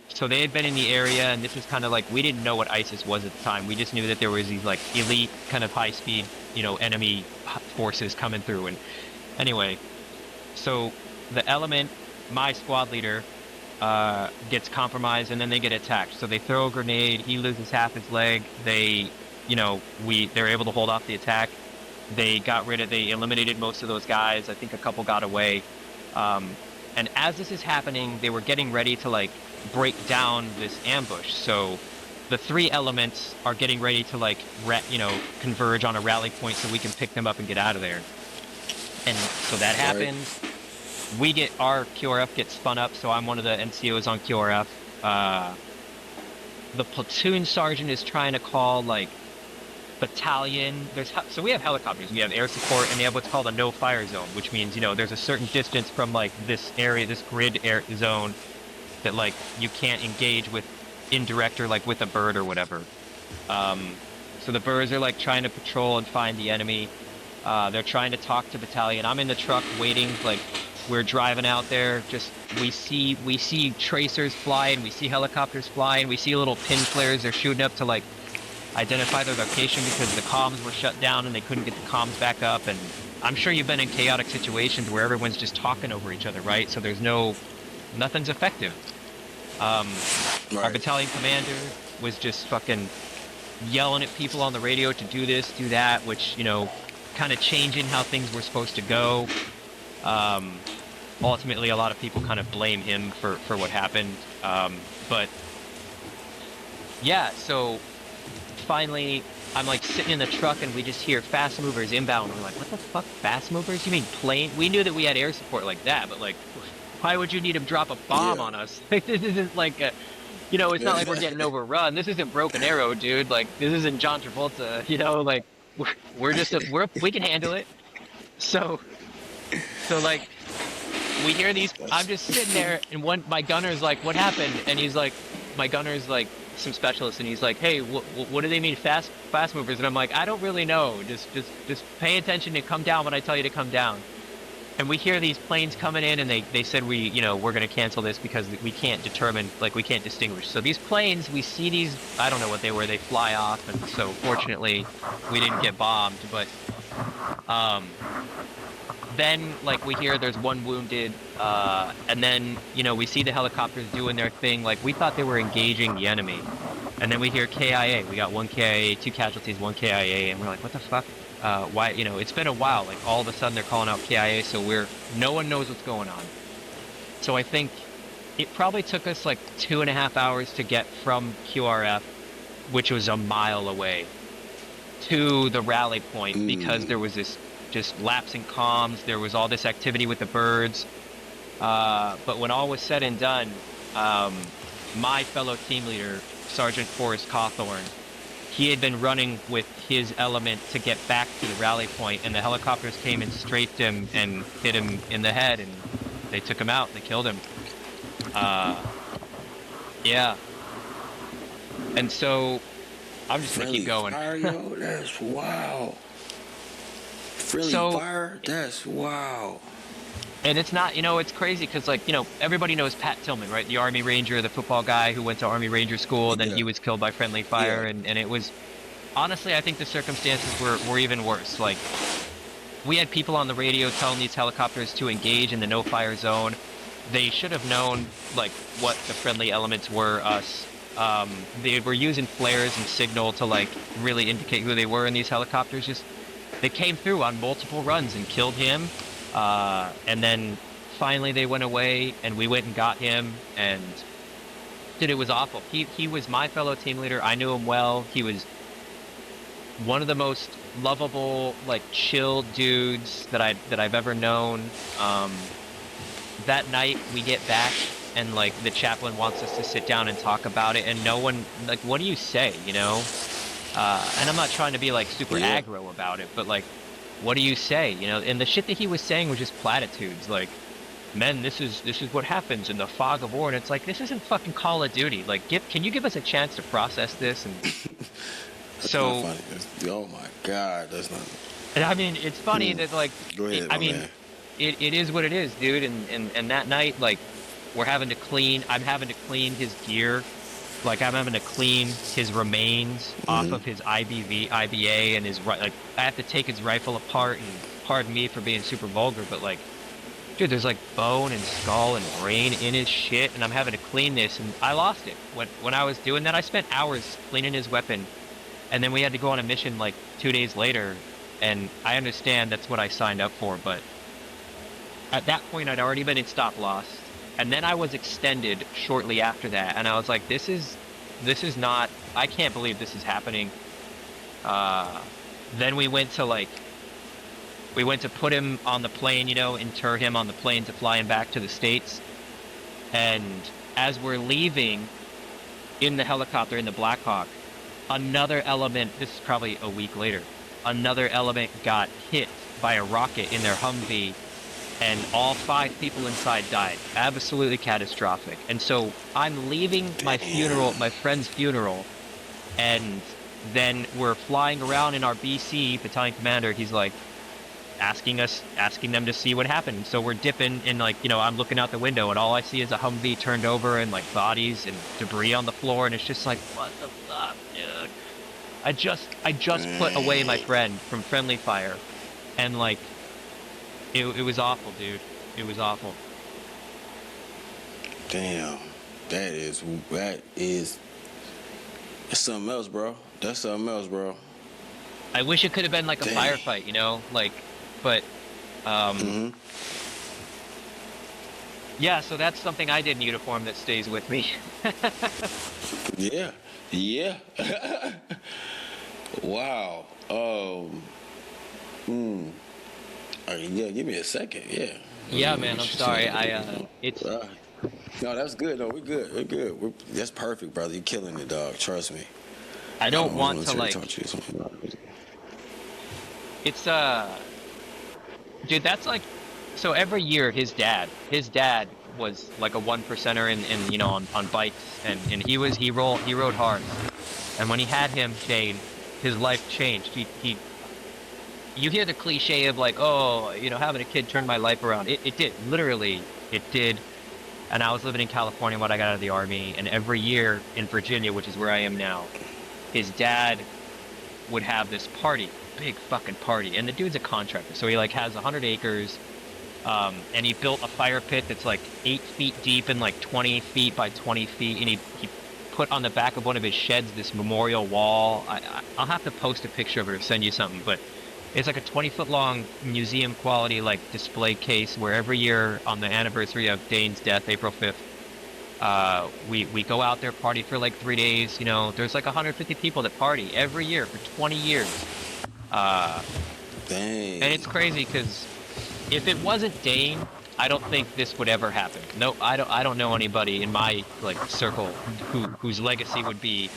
So they had been in the area, and this was kind of like, we didn't know what ISIS was at the time. We just knew that there was these like elite kind of high speed, enemy forces coming through. And anyway, so the element, my squad leader, gets compromised, and then they get attacked. So they throw a grenade, he loses half his leg, they're able to hold off the attack. They eliminated most of those guys. I think a couple got away. And as this is happening, they were getting ready to like break down this ambush. So the 3 elements are getting ready to like, converge on a rally point so we can pick them up and get out of there. And so that happens. Our QRF gets spun up, so I'm one of the NCOs on QRF. The platoon sergeant is trying to call like battalion. So we have helicopters, we have air support, and they have what's called a no-fire zone, which means there's a certain distance from like this area, this grid air zone, that like you can't engage with indirect or like with a bird or whatever. So the birds are like trying to patrol and find the enemy. They're trying to talk to battalion. I'm in the truck waiting, like we're driving out there. Just we see tracers flying, we see helicopters flying, we see little pin flares. They're shooting up to like identify their location because the comms were shut down and they couldn't get the comms back up. And I'm sure you've been in chaotic situations where everyone's just talking over each other, right? So there's nothing's effective. Our battalion commander was just fucking yelling at people on the radio to do this, do that, which, you know, kind of changing how things were supposed to go. Ultimately, a lot of people kind of blame him for what happened. But yeah, so finally, I'm like sitting in the truck and we just hear fast movers inbound. We're like, what the fuck, fast movers? You mean plane? We knew that we had air support like that, but like, why would you need to drop a bomb on us? Like, this isn't like a, you know, it's not like we're getting overrun. This isn't Broken Arrow, dude. Like, this isn't John Travolta. You know, like, we can handle it. So like, we hear these. I'm just sitting there, and my gunner's like, "What happened?" And he's like, my gunner's like some specialist, and he's like, "Hey, what do they mean fast movers?" And I'm like, "I don't really know. Just pay attention and come down when I tell you to come down." And we hear these planes coming in, and they said we're going to cancel this because we can't determine, like, we can't distinguish. So these planes, we see these, I don't know what they were, they fly off, and so fortunately we didn't get bombed. But then, like, we hear there's one wounded, and then, you know, we see the helicopters doing their thing. Like, we thought they were engaging the enemy. And then we hear KIA. We got one KIA, 2 casualties, 1 KIA, and we're like, what the fuck? Why, you know, it's been a while. Like, all of a sudden they're calling out KIA, so no one knows what's going on. So I think it probably took us like 2.5 hours to get from QRF, which was a mile away, to the rally point, because there was this just lapse in comms. There was all this activity with the birds. But when all was said and done, my fellow team leader, Sergeant Forrest Cawthorn, he had been running with his element to get back to the rally point, and the helicopters came and strafed him and hit him in the head, and they took him out. They killed him. Yeah. And so I'm just gonna keep going. Fire, yo, that's wow. Friendly fire, that's wow. And it's not, you know, it's crazy because, like, you know, everybody knows Pat Tillman, right? The Army Ranger, the football guy who went to Army Ranger school, and then he was killed by friendly fire. And it was, honestly, I think the circumstances were even worse. Like, we had people on the radio telling these helicopters to engage in the no-fire zone. They should have known, like, what the friendly elements were, us. They were using flares and signal to, like, really indicate who they were in these helicopters. They came through on multiple runs and killed him. And then finally they went away, and we went and got him, and dude, it was awful. He was my fellow team leader. I knew him well. He was one of the most lovable, like, chill dudes that I've ever known. That night we get back, and, like, the chaplain wants us to sit down and talk about it, and no one, like, what do you say, you know? And I'm not trying to be, like, super aggro about it, but, like, what do you say, you know? And the shit that he was saying was just platitudes, like, men, this is what happens in the fog of war. And it's like, this isn't fucking Call of Duty. Like, can you give us a chance to process this? And so, not funny. Oh my God, that's not. And I mean, it's funny that, like, Go ahead, it is what it is, dude. And that night, like, I'm having to clean his gear. Like, I'm having to clean his remains off of his IBA and his, like, I have to take his rifle apart, and pardon me for being super vulgar, but, like, dude, there's, like, bone and skull and brain in his shit, and I'm having to clean this, and I lost it. When I was doing that, I spent hours cleaning his weapon, and then we had to go on a mission, like, 2 days later, and I understand that's what I signed up for, but at that point, I'd already been in stop loss. And then I was extended shortly after that, and I was like, this is not, I can't believe this is happening. Then we went to put him on the plane, you know, inter him on the plane to fly him back to the States. And as we're leaving in the helicopter, in the Black Hawk, another element, this is probably a week later, another element got hit by a rocket in their Humvee, and all 5 people inside died. Absolutely catastrophic. And so I'm leaving my funeral, my friend's funeral, and then we're flying around in our BC battalion commander. He's like, asking them to see what happened. So we're dipping and like, I'm looking out the window and all I see is a Humvee turned over and like bodies and debris on the floor. And it's just like, what the fuck, dude? I just put away my friend from friendly fire. And like, it was awful, dude. It was awful. Damn. That's something else, bro. That's something else, bro. I wish it could have been like a Dang. firefight, like, but, Mm-hmm. yeah, so that's something I did in uniform that stays with me. Yeah. Yeah. Wow. Yeah, give me a second. Yeah. Yeah, man, I'm sorry. It's, No, that's good. No, we're good. We're good. That's perfect, brother. You're killing it, dog. Trust me. I don't want to military like, taught you something about it. it's, dude, that's like, so every year his dad was like a 1%er in on bikes and he rode hard. And when he had him, Dane, his life changed. You hear the cliche of like, oh, having a kid turned my life around. It did. Literally, it did. And I was living in California when I got out of the Army. And every year in Virginia, which is where I am now, his dad would have this party, big fucking party. And the dude's a contractor. So he like has 100 acres. And he built a fire pit that's like 8 feet deep and like 20 feet by 20 feet. And he put on the back of one of his sheds this memorial wall. I'll have to post a picture of it or send you something, but it's like a 20-foot long museum quality like display case where every year on the anniversary of Dane's death, April 5th, we go out there, party for like 3 days. There's like 150 people that party every year for 20 years. Dang. And it's crazy because if it wasn't Dane, I don't think this would ever happen. No, I don't know anybody in my like circle whose legacy would be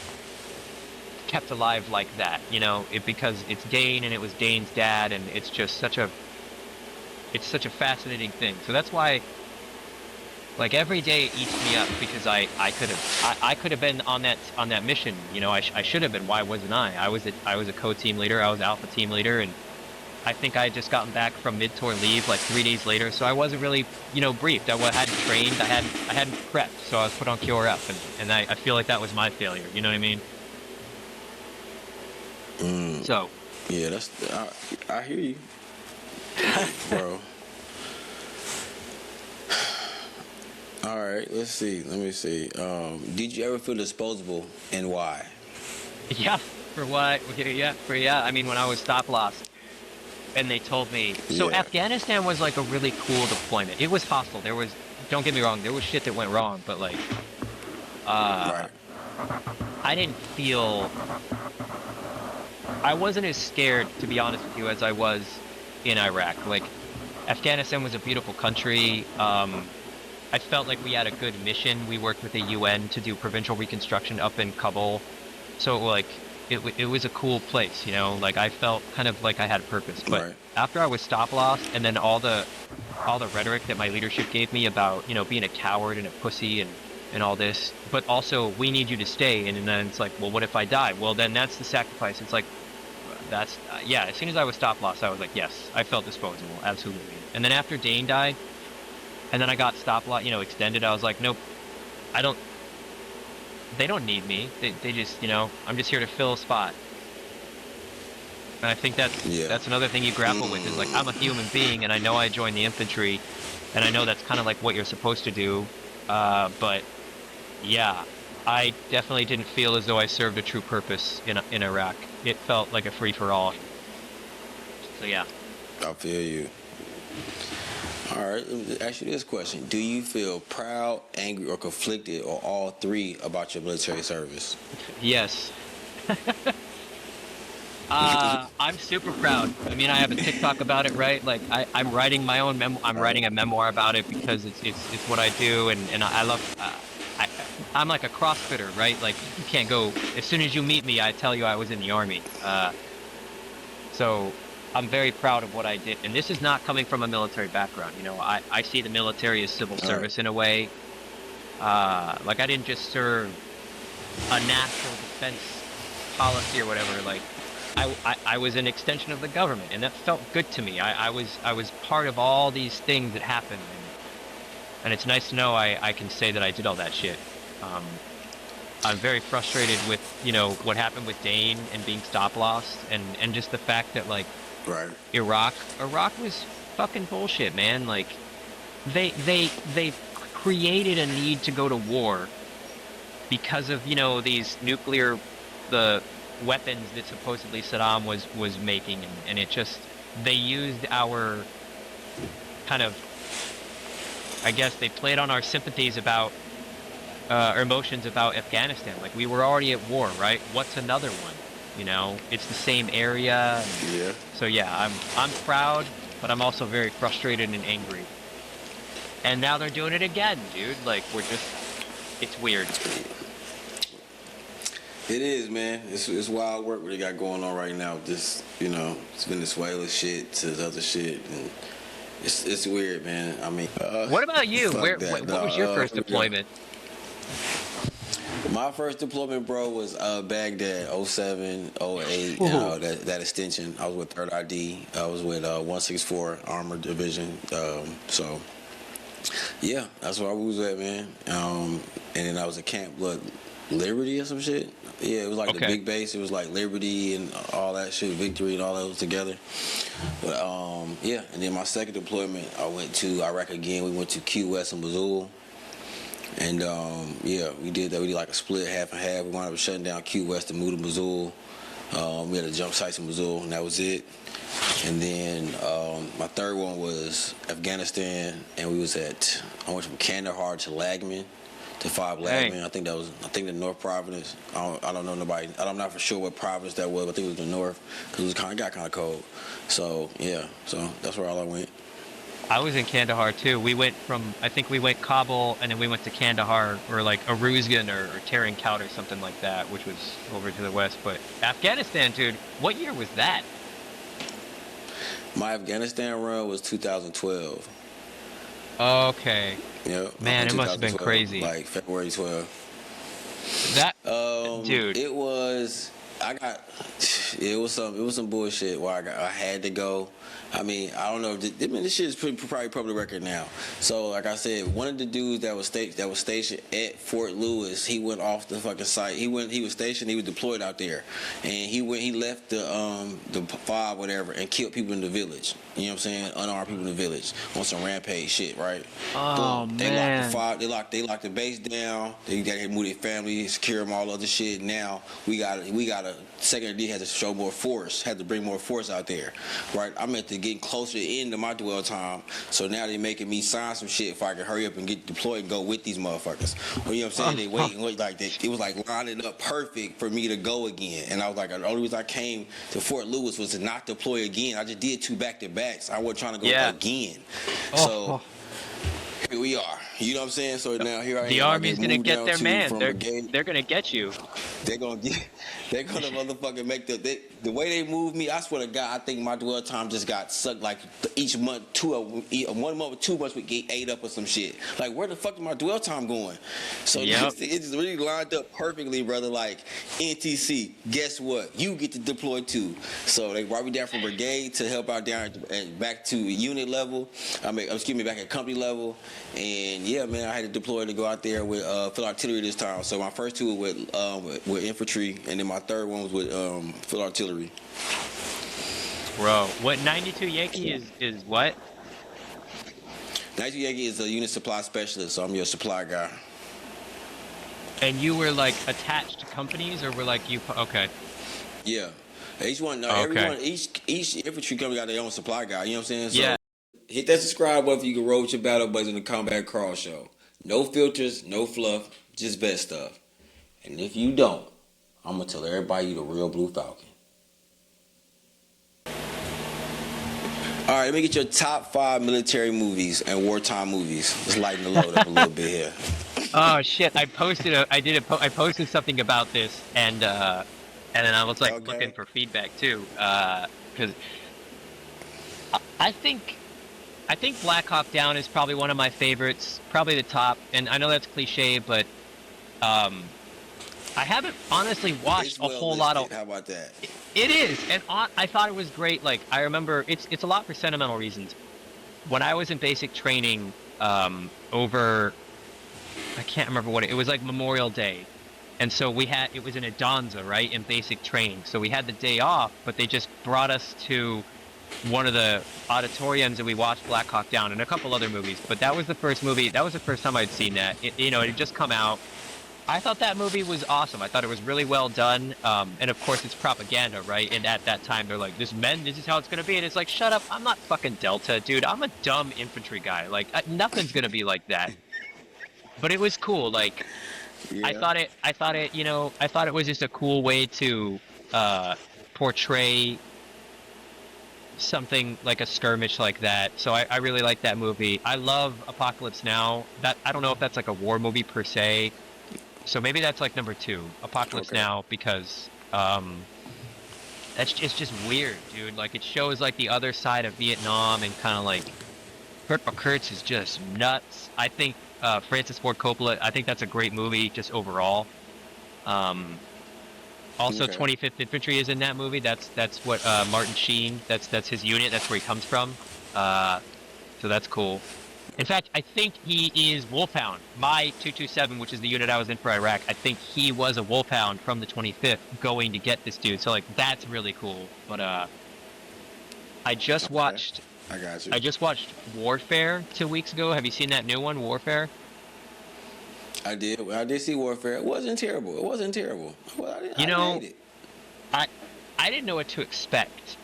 kept alive like that, because it's Dane and it was Dane's dad, and it's just such a fascinating thing. So that's why, like, every day it eats me up because I could have been on that mission. I should have been. Why wasn't I? I was a co-team leader. I was Alpha team leader, and I think I had just gotten back from mid-tour leave like 3 days later, so I wasn't really briefed. I hadn't trained. I hadn't prepped, so I was put on QRF, and I feel like that was my failure. You know what I mean? So Yeah, I hear you, bro. All right, let's see. Let me see. Did you ever feel disposable, and why? yeah, for what? Yeah. I mean, when I was stop loss, and they told me. So Yeah. Afghanistan was like a really cool deployment. It was hostile. Don't get me wrong, there was shit that went wrong, but like, Right. I wasn't as scared, to be honest with you, as I was in Iraq. Like, Afghanistan was a beautiful country. I felt like we had a good mission. We worked with the UN to do provincial reconstruction up in Kabul. So, like, it was a cool place, Like, I felt kind of like I had a purpose. But Right. after I was stop loss, and then all the rhetoric that my leadership gave me about, being a coward and a pussy and all this, but also we need you to stay. And then it's like, well, what if I die? Well, then that's the sacrifice. It's like, yeah, as soon as I was stop loss, I was like, yes, I felt disposable, absolutely. And then after Dane died, and then I got stop loss, extended, I was like, nope, they don't need me. They just, I'm just here to fill a spot. And I think that's another thing you grapple with is like, I'm a human being and I know I joined the infantry and I know that's kind of like what you're supposed to do. But yeah, I definitely didn't feel as though I served a true purpose in Iraq. It felt like a free-for-all. So yeah. I feel you. All right, let me ask you this question. Do you feel proud, angry, or conflicted, or all three about your military service? Yes. I'm super proud. I mean, I have a TikTok about it, right? Like, I'm writing my own I'm writing a memoir about it because it's what I do, and I love. I'm like a CrossFitter, right? Like, you can't go. As soon as you meet me, I tell you I was in the Army. So I'm very proud of what I did, and this is not coming from a military background. I see the military as civil service in a way. Like, I didn't just serve a national defense policy or whatever. Like, I was an extension of the government, and that felt good to me. I was part of all these things that happened, and it's nice to know I can say that I did all that shit. I'm very frustrated with, you know, what happened with Dane and being stop lost, and just the fact that, like, Right. Iraq was fucking bullshit, man. Like, they created a need to go to war because of, you know, these the weapons that supposedly Saddam was making, and it just, they used our kind of, I guess they played on our sympathies about our emotions about Afghanistan. Like, we were already at war, right? What's another one? You know, it's the same area. Yeah. So yeah, I'm proud, but I'm also very frustrated and angry. And now they're doing it again, dude. Like, it's weird. It is, man. It's wild work what they got going on right now. This, you know, it's Venezuela shit to the other shit, and it's weird, man. I mean, What about you? fuck that. What No, was your first here we go. deployment? My first deployment, bro, was Baghdad, 07, 08, you know, that extension. I was with 3rd ID. I was with 164 Armored Division. So, yeah, that's where I was at, man. And then I was at Camp Liberty or some shit. Yeah, it was like the big base. It was like Liberty and all that shit, Victory and all that was together. But, yeah, and then my second deployment, I went to Iraq again. We went to Q West and Mosul. And yeah, we did that. We did like a split half and half. We wound up shutting down Q West and moved to Mosul. We had a jump sites in Mosul, and that was it. And then my third one was Afghanistan, and I went from Kandahar to Lagman, to 5 Lagman. I think the North Province. I don't know nobody. I'm not for sure what province that was, but I think it was the North, because it got kind of cold. So yeah, so that's where all I went. I was in Kandahar too. I think we went Kabul, and then we went to Kandahar, or like Aruzgan or Tarin Kowt or something like that, which was over to the west. But Afghanistan, dude, what year was that? My Afghanistan run was 2012. Okay. Yep. Man, it must have been crazy. Like February 12th. That, Dude. dude. It was some bullshit where I had to go. I mean, I don't know. This shit is probably public record now. So, like I said, one of the dudes that was stationed at Fort Lewis, he went off the fucking site. He was stationed. He was deployed out there, and he left the 5 whatever and killed people in the village. You know what I'm saying? Unarmed people in the village on some rampage shit, right? Oh, Boom. man. They locked the base down. They got to move their family, secure them, all other shit. Now we got a second D had to show more force, had to bring more force out there, right? I'm at the getting closer into my dwell time, so now they making me sign some shit if I can hurry up and get deployed and go with these motherfuckers. Well, you know what I'm saying? They wait like that. It was like lining up perfect for me to go again, and I was like, the only reason I came to Fort Lewis was to not deploy again. I just did 2 back-to-backs. I wasn't trying to go again. So here we are. You know what I'm saying? So now here I am. The Army's gonna get their man. Brigade. They're gonna get you. They're gonna motherfucking make the way they move me. I swear to God, I think my dwell time just got sucked like each month, 1 month, 2 months we get ate up or some shit. Like, where the fuck is my dwell time going? So it just really lined up perfectly, brother. Like, NTC, guess what? You get to deploy too. So they brought me down from brigade to help out down and back to unit level. Back at company level. And yeah, man, I had to deploy to go out there with field artillery this time. So my first 2 were with infantry, and then my third one was with field artillery. Bro, what 92 Yankee is what? 92 Yankee is a unit supply specialist, so I'm your supply guy. And you were like attached to companies, or were like you? Okay. Yeah, everyone, each infantry company got their own supply guy. You know what I'm saying? So Yeah. hit that subscribe button if you can roll with your battle buddies on the Combat Crawl Show. No filters, no fluff, just best stuff. And if you don't, I'm gonna tell everybody you the real Blue Falcon. All right, let me get your top 5 military movies and wartime movies. Let's lighten the load up a little bit here. Oh shit! I posted something about this, and then I was like looking for feedback too, because I think Black Hawk Down is probably one of my favorites, probably the top. And I know that's cliche, but I haven't honestly watched a whole lot of. How about that? It is, and I thought it was great. Like I remember, it's a lot for sentimental reasons. When I was in basic training, over I can't remember what it was like Memorial Day, and so it was in Adonza, right, in basic training. So we had the day off, but they just brought us to one of the auditoriums and we watched Black Hawk Down and a couple other movies. But that was the first movie. That was the first time I'd seen that. It had just come out. I thought that movie was awesome. I thought it was really well done. And of course, it's propaganda, right? And at that time, they're like, this is how it's going to be. And it's like, shut up. I'm not fucking Delta, dude. I'm a dumb infantry guy. Like, nothing's going to be like that. But it was cool. Like, Yeah. I thought it was just a cool way to portray something like a skirmish like that. So I really like that movie. I love Apocalypse Now. That I don't know if that's like a war movie per se. So maybe that's like number 2, Apocalypse Okay. Now, because it's just weird, dude. Like it shows like the other side of Vietnam and kind of like Kurt Kurtz is just nuts. I think Francis Ford Coppola. I think that's a great movie just overall. Also, Okay. 25th Infantry is in that movie. That's what Martin Sheen. That's his unit. That's where he comes from. So that's cool. In fact, I think he is Wolfhound. My 227, which is the unit I was in for Iraq, I think he was a Wolfhound from the 25th going to get this dude. So like that's really cool. But I just Okay. watched I got you. I just watched Warfare 2 weeks ago. Have you seen that new one, Warfare? I did see Warfare. It wasn't terrible. Well, I didn't hate it. I didn't know what to expect.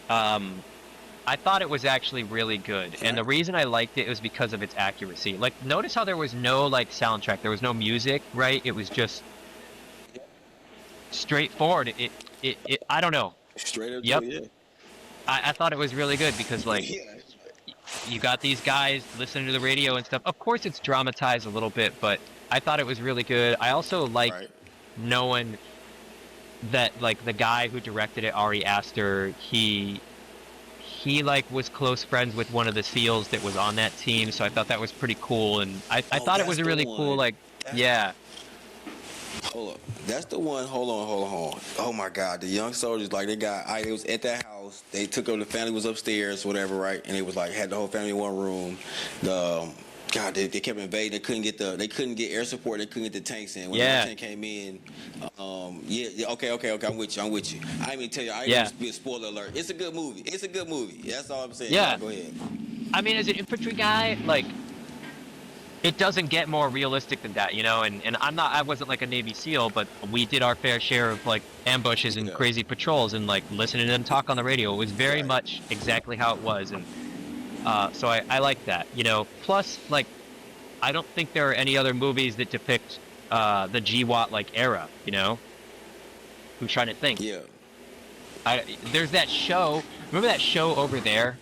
I thought it was actually really good, and the reason I liked it was because of its accuracy. Like, notice how there was no like soundtrack, there was no music, right? It was just straightforward. It I don't know. Straight up. Yep. To it, I thought it was really good because yeah. like Yeah. you got these guys listening to the radio and stuff. Of course, it's dramatized a little bit, but I thought it was really good. I also like Right. knowing that like the guy who directed it, Ari Aster, he like was close friends with one of the SEALs that was on that team, so I thought that was pretty cool. And I Oh, thought it was that's a the really cool one. like That- yeah. Hold up. That's the one. Hold on. Oh my God. The young soldiers, like it was at that house. They took over, the family was upstairs, whatever, right? And it was like, had the whole family in one room. God, they kept invading. They couldn't get air support. They couldn't get the tanks in. When Yeah. the tank came in, okay. I'm with you. I didn't even tell you. I didn't Yeah. even be a spoiler alert. It's a good movie. That's all I'm saying. Yeah. Go ahead. I mean, as an infantry guy, like it doesn't get more realistic than that, you know. And I wasn't like a Navy SEAL, but we did our fair share of like ambushes and Yeah. crazy patrols and like listening to them talk on the radio. It was very Right. much exactly how it was, and so I like that, you know. Plus, like, I don't think there are any other movies that depict the GWAT like era, you know. I'm trying to think. Yeah. There's that show. Remember that show Over There?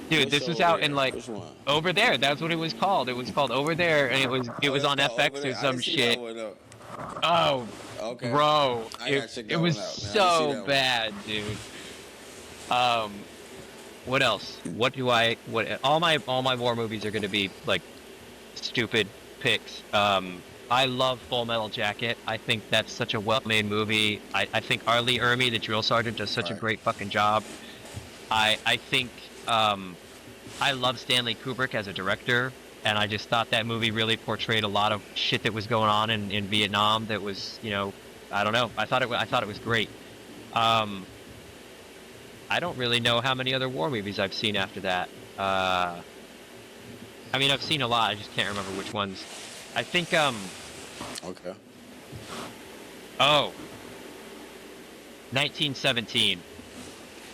Dude, What this show was out over in there? like Which one? Over There. That's what it was called. It was called Over There, and it was Oh, on that's called FX Over or There. I some didn't see shit. that one, though. Oh, Okay. bro, I gotta check it that was one out, man. I didn't see so that one. bad, dude. What else? What all my war movies are going to be like stupid picks. I love Full Metal Jacket. I think that's such a well-made movie. I think R. Lee Ermey, the drill sergeant, does such a Right. great fucking job. I think I love Stanley Kubrick as a director, and I just thought that movie really portrayed a lot of shit that was going on in Vietnam. That was, you know, I don't know. I thought it was great. I don't really know how many other war movies I've seen after that. I mean, I've seen a lot. I just can't remember which ones. I think Okay. oh, 1917.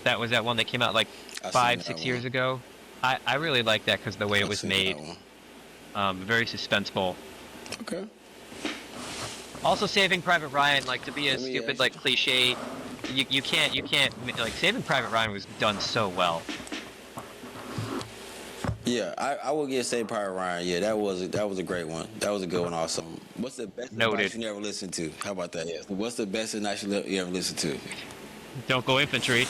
That was that one that came out like I seen 5-6 that years one. ago. I really like that because the way it I was seen made. that one. Very suspenseful. Okay. Also, Saving Private Ryan, like to be a Let me stupid ask like cliche. You can't like Saving Private Ryan was done so well. Yeah, I will give Saving Private Ryan. Yeah, that was a great one. That was a good one also. What's the best Noted. advice you never listened to? How about that? Yeah. What's the best advice you ever listened to? Don't go infantry.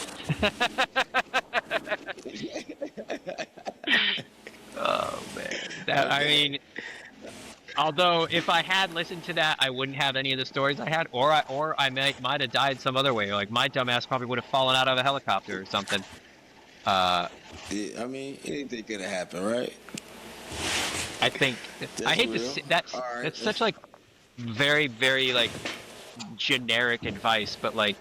Oh man, I mean, Although if I had listened to that, I wouldn't have any of the stories I had, or I might have died some other way. Like my dumbass probably would have fallen out of a helicopter or something. Yeah, I mean, anything could have happened, right? I think I hate to real. say All right. that's such like very very like generic advice, but like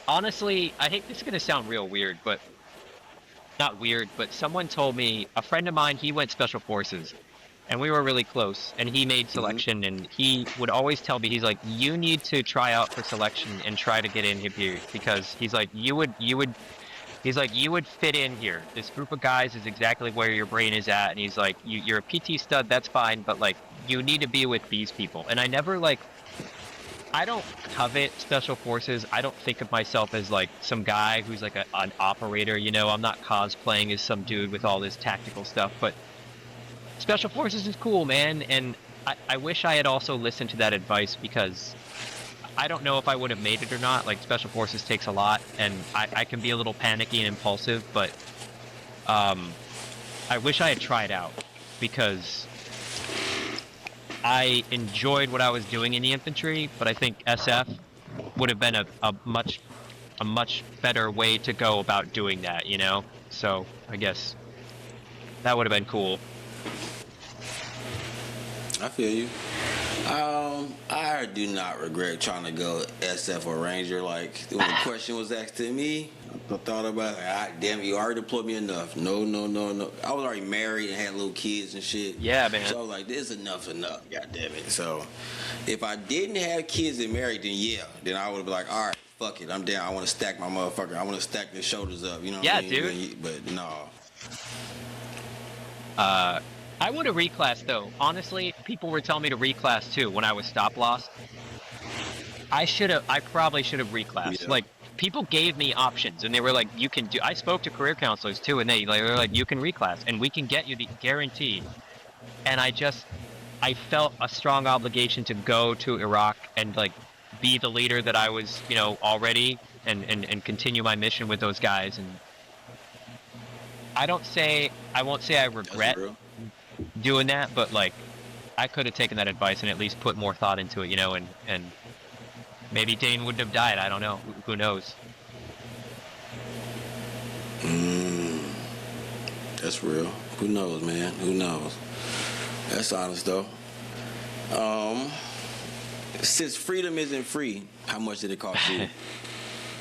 honestly, I hate this is gonna sound real weird, but not weird, but someone told me, a friend of mine, he went special forces and we were really close and he made selection and he would always tell me, he's like, you need to try out for selection and try to get in here because he's like, you would fit in here. This group of guys is exactly where your brain is at. And he's like, you're a PT stud, that's fine, but like, you need to be with these people. And I never like, I don't covet special forces. I don't think of myself as like some guy who's like an operator, you know. I'm not cosplaying as some dude with all this tactical stuff, but special forces is cool, man. And I wish I had also listened to that advice because I don't know if I would have made it or not. Like special forces takes a lot and I can be a little panicky and impulsive, but I wish I had tried out because I enjoyed what I was doing in the infantry, but I think SF would have been a much better way to go about doing that, you know? So I guess that would have been cool. I feel you. I do not regret trying to go SF or Ranger. Like when the question was asked to me, I thought about it. Like, damn, you already deployed me enough. No. I was already married and had little kids and shit. Yeah, man. So I was like, this is enough. God damn it. So if I didn't have kids and married, then yeah, then I would be like, all right, fuck it, I'm down. I want to stack my motherfucker. I want to stack the shoulders up. You know? Yeah, what I mean? dude. But no. I would have reclassed though. Honestly, people were telling me to reclass too when I was stop loss. I probably should have reclassed. Yeah. Like people gave me options and they were like, you can do, I spoke to career counselors too and they were like, you can reclass and we can get you the guarantee. And I felt a strong obligation to go to Iraq and like be the leader that I was, you know, already and continue my mission with those guys. And I won't say I regret doing that, but like I could have taken that advice and at least put more thought into it, you know, and maybe Dane wouldn't have died. I don't know. Who knows? That's real. Who knows, man? Who knows? That's honest though. Since freedom isn't free, how much did it cost you?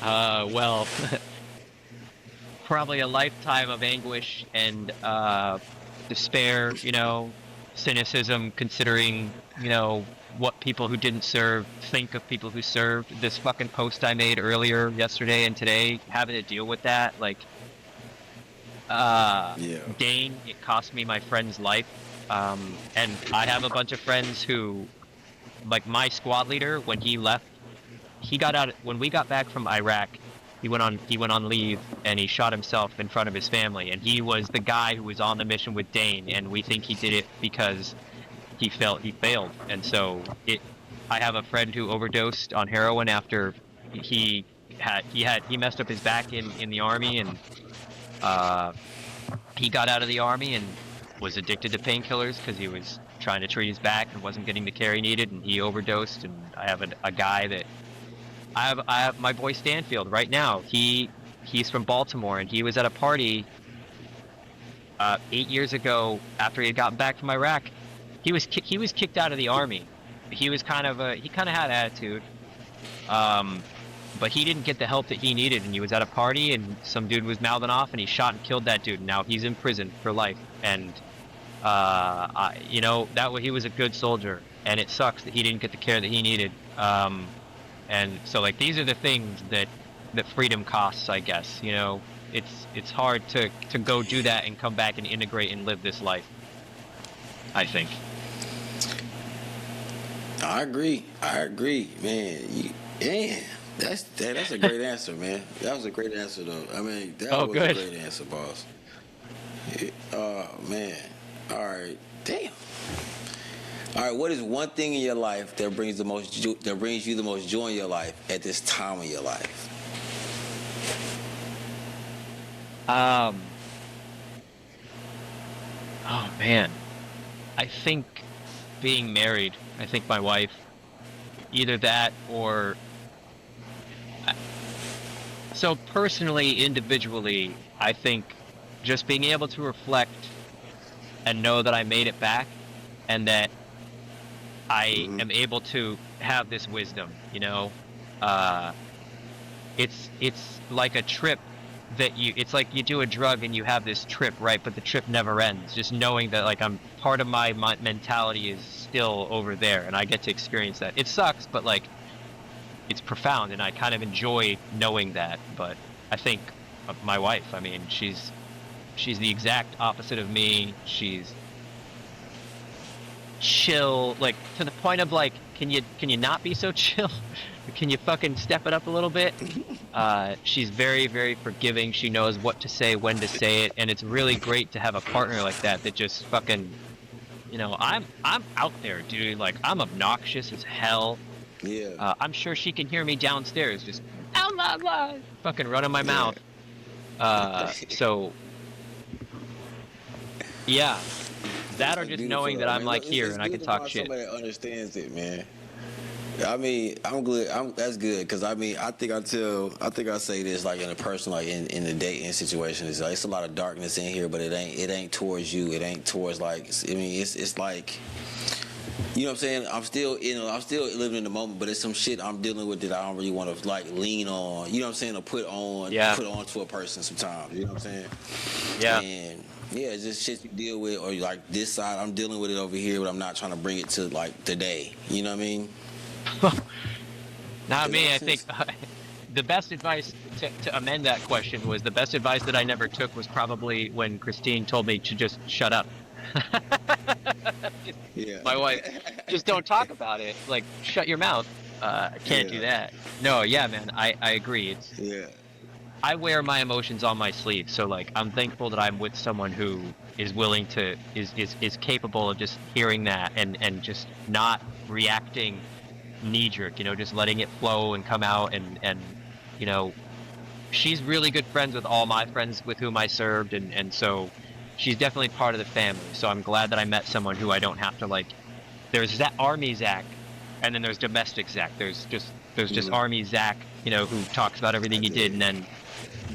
Well, probably a lifetime of anguish and despair, you know, cynicism, considering, you know, what people who didn't serve think of people who served. This fucking post I made earlier yesterday and today, having to deal with that, like, Dane, it cost me my friend's life. And I have a bunch of friends who, like my squad leader, when he left, he got out, when we got back from Iraq, he went on leave and he shot himself in front of his family, and he was the guy who was on the mission with Dane, and we think he did it because he felt he failed. And so I have a friend who overdosed on heroin after he messed up his back in the army, and he got out of the army and was addicted to painkillers because he was trying to treat his back and wasn't getting the care he needed, and he overdosed. And I have a guy that I have my boy Stanfield right now. He's from Baltimore, and he was at a party 8 years ago after he had gotten back from Iraq. He was kicked out of the army. He kind of had attitude, but he didn't get the help that he needed, and he was at a party and some dude was mouthing off and he shot and killed that dude. And now he's in prison for life. And you know, he was a good soldier, and it sucks that he didn't get the care that he needed. And so like these are the things that freedom costs, I guess. You know, it's hard to go do that and come back and integrate and live this life, I think. I agree, man. That's a great answer, man. That was a great answer, though. I mean, that was good. a great answer, boss. Oh man. All right. Damn. All right. What is one thing in your life that brings you the most joy in your life at this time of your life? Oh man, I think being married. I think my wife, either that or so personally, individually, I think just being able to reflect and know that I made it back and that I Hmm. am able to have this wisdom, you know. Uh, it's like a trip that it's like you do a drug and you have this trip, right? But the trip never ends. Just knowing that like I'm part of my mentality is still over there and I get to experience that. It sucks, but like it's profound and I kind of enjoy knowing that. But I think of my wife, I mean, she's the exact opposite of me. She's chill, like to the point of like, can you not be so chill? Can you fucking step it up a little bit? She's very, very forgiving. She knows what to say, when to say it, and it's really great to have a partner like that that just fucking, you know, I'm out there, dude. Like I'm obnoxious as hell. Yeah. I'm sure she can hear me downstairs, just "Ow, blah, blah," fucking running my Yeah. mouth. So yeah, that or That's just beautiful, knowing that though, I'm man. like Look, here it's and I can good to talk find shit. somebody that understands it, man. I mean, I'm good. That's good because I mean, I think I say this like in a person, like in the dating situation. It's like it's a lot of darkness in here, but it ain't towards you. It ain't towards like. I mean, it's like. You know what I'm saying? I'm still living in the moment, but it's some shit I'm dealing with that I don't really want to like lean on. You know what I'm saying? Or Yeah, put on to a person sometimes. You know what I'm saying? yeah. And yeah, it's just shit you deal with, or like this side I'm dealing with it over here, but I'm not trying to bring it to like today. You know what I mean? Not Does that me. make I think sense? the best advice to amend that question was the best advice that I never took was probably when Christine told me to just shut up. Yeah. My wife, just don't talk about it. Like, shut your mouth. I can't do Yeah. that. No, yeah, man. I agree. Yeah. I wear my emotions on my sleeve. So like, I'm thankful that I'm with someone who is willing to is capable of just hearing that and just not reacting knee jerk, you know, just letting it flow and come out and you know, she's really good friends with all my friends with whom I served and so she's definitely part of the family. So I'm glad that I met someone who I don't have to like there's that army Zach and then there's domestic Zach. There's just Mhm. army Zach, you know, who talks about I everything he did and dig. then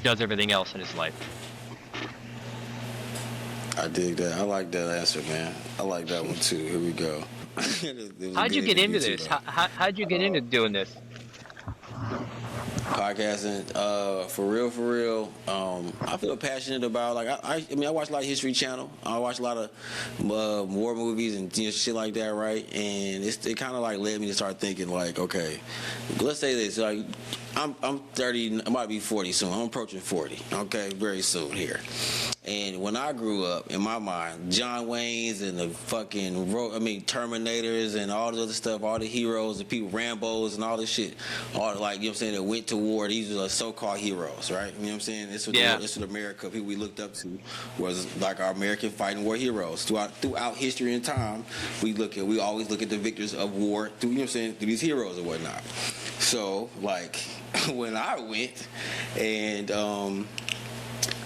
does everything else in his life. I dig that. I like that answer, man. I like that one too. Here we go. It was a How'd you good get interview into too, this? though. How'd you get into doing this? Podcasting, for real. I feel passionate about like I mean I watch a lot of History Channel. I watch a lot of war movies and shit like that, right? And it kind of like led me to start thinking like, okay, let's say this like I'm 30, I might be 40 soon. I'm approaching 40. Okay, very soon here. And when I grew up, in my mind, John Wayne's and the fucking Terminators and all the other stuff, all the heroes, the people, Rambos and all this shit, all like, you know what I'm saying, that went to war, these are the so-called heroes, right? You know what I'm saying? Yeah. This what America, people we looked up to, was like our American fighting war heroes. Throughout history and time, we always look at the victors of war through, you know what I'm saying, through these heroes and whatnot. So, like, when I went and, you know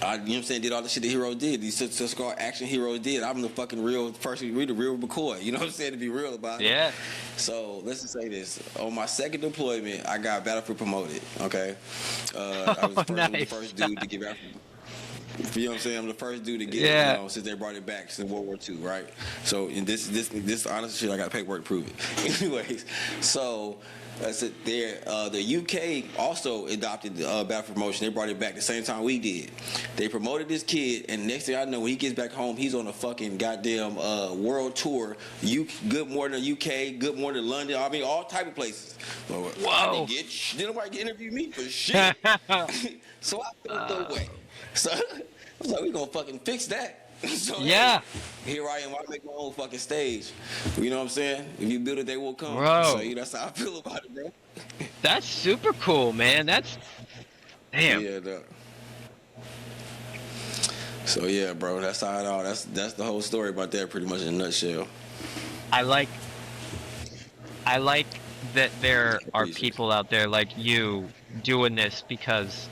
what I'm saying, did all the shit the heroes did, these so-called action heroes did. I'm the fucking real person, the real McCoy, you know what I'm saying, to be real about it. Yeah. So let's just say this. On my second deployment, I got Battlefield promoted, okay? I was the Nice. first dude to get Battlefield. You know what I'm saying? I'm the first dude to get Yeah. it, you know, since they brought it back since World War II, right? So in this honest shit, I got paperwork to prove it. Anyways, so that's it. There, the UK also adopted Battlefield promotion. They brought it back the same time we did. They promoted this kid, and next thing I know, when he gets back home, he's on a fucking goddamn world tour. Good morning to UK, good morning to London. I mean, all type of places. Whoa. Did nobody interview me for shit? So I felt the way. So I was like, we gonna fucking fix that. So Yeah. hey, here I am. I make my own fucking stage. You know what I'm saying? If you build it, they will come. Bro. So that's how I feel about it, bro. That's super cool, man. That's damn. Yeah, dog. So yeah, bro. That's how it all. That's the whole story about that, pretty much in a nutshell. I like that there are Appreciate it. people out there like you doing this because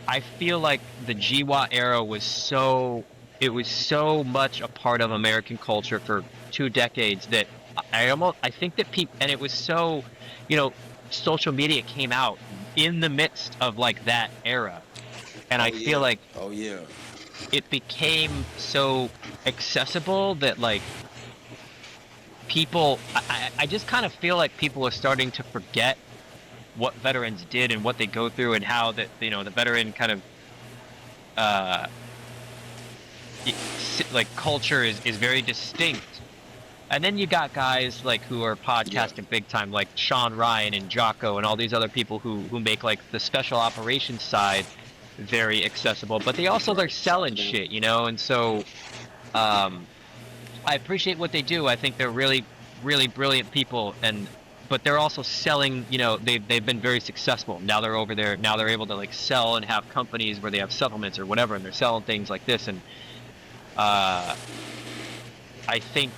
I feel like the GWAT era was so it was so much a part of American culture for 2 decades that I think that people, and it was so, you know, social media came out in the midst of like that era, and Oh I feel yeah. like Oh yeah. it became so accessible that like people, I just kind of feel like people are starting to forget what veterans did and what they go through and how that, you know, the veteran kind of uh like culture is very distinct. And then you got guys like who are Yeah. podcasting big time, like Sean Ryan and Jocko and all these other people who make like the special operations side very accessible, but they also they're selling shit, you know. And so um I appreciate what they do. I think they're really, really brilliant people, and but they're also selling. You know, they've been very successful. Now they're over there. Now they're able to like sell and have companies where they have supplements or whatever, and they're selling things like this. And uh, I think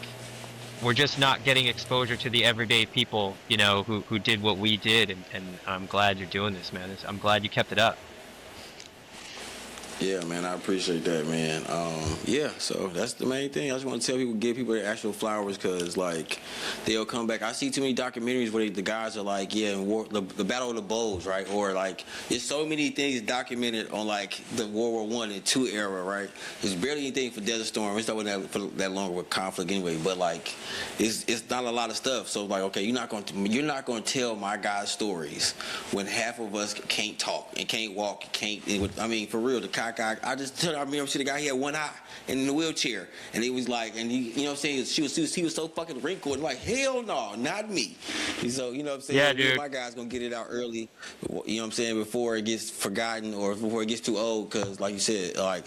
we're just not getting exposure to the everyday people, you know, who did what we did. And I'm glad you're doing this, man. I'm glad you kept it up. Yeah, man, I appreciate that, man. Yeah, so that's the main thing. I just want to tell people, give people their actual flowers, because like they'll come back. I see too many documentaries where the guys are like, yeah, in war, the Battle of the Bulge, right? Or like, there's so many things documented on like the World War I and II era, right? There's barely anything for Desert Storm. It's not for that long of a conflict anyway. But like, it's not a lot of stuff. So like, okay, you're not going to tell my guys' stories when half of us can't talk and can't walk, can't. I mean, for real, the cock guy. I remember the guy, he had one eye and in the wheelchair, and he was like, and he, you know what I'm saying, he was so fucking wrinkled, like, hell no, not me. So, you know what I'm saying, Yeah, dude. my guy's gonna get it out early, you know what I'm saying, before it gets forgotten or before it gets too old, because like you said, like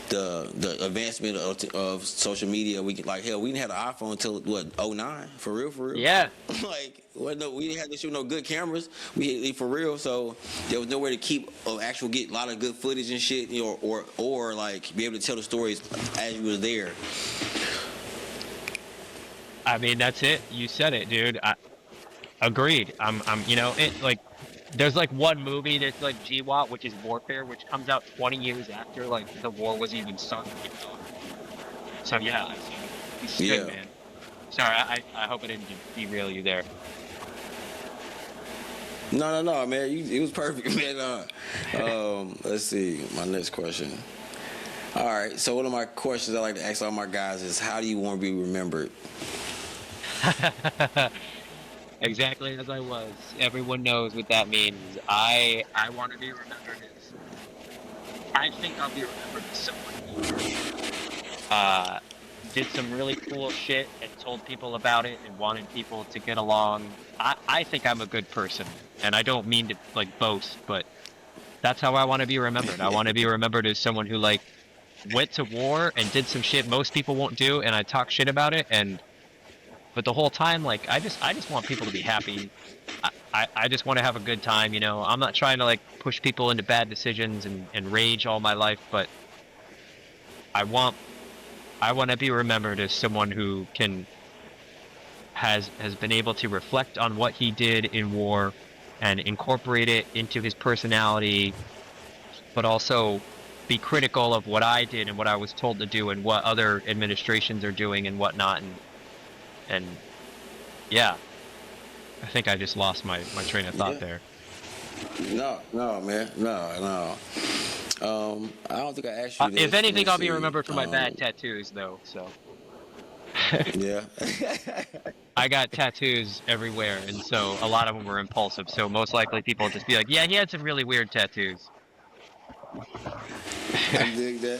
the advancement of social media, we can, like, hell, we didn't have an iPhone until what, 09, for real. Yeah. Like, well, no, we didn't have to shoot no good cameras. We for real, so there was nowhere to keep get a lot of good footage and shit, you know, or like be able to tell the stories as you was there. I mean, that's it. You said it, dude. Agreed. You know, it like, there's like one movie that's like GWAT, which is Warfare, which comes out 20 years after like the war was even started. You know? So yeah, it's Yeah. good, man. Sorry, I hope I didn't derail you there. No, man. It was perfect, man. Let's see. My next question. All right. So one of my questions I like to ask all my guys is, how do you want to be remembered? Exactly as I was. Everyone knows what that means. I want to be remembered as. I think I'll be remembered as someone who did some really cool shit and told people about it and wanted people to get along. I think I'm a good person, and I don't mean to like boast, but that's how I want to be remembered. I want to be remembered as someone who like went to war and did some shit most people won't do, and I talk shit about it. But the whole time, like, I just want people to be happy. I just want to have a good time, you know. I'm not trying to like push people into bad decisions and rage all my life, but I want to be remembered as someone who has been able to reflect on what he did in war and incorporate it into his personality, but also be critical of what I did and what I was told to do and what other administrations are doing and whatnot. And yeah, I think I just lost my train of thought there. No, man. No. I don't think I asked you this. If anything, Let's I'll be see. remembered for my bad tattoos, though. So Yeah. I got tattoos everywhere, and so a lot of them were impulsive. So most likely, people will just be like, "Yeah, he had some really weird tattoos." I dig that.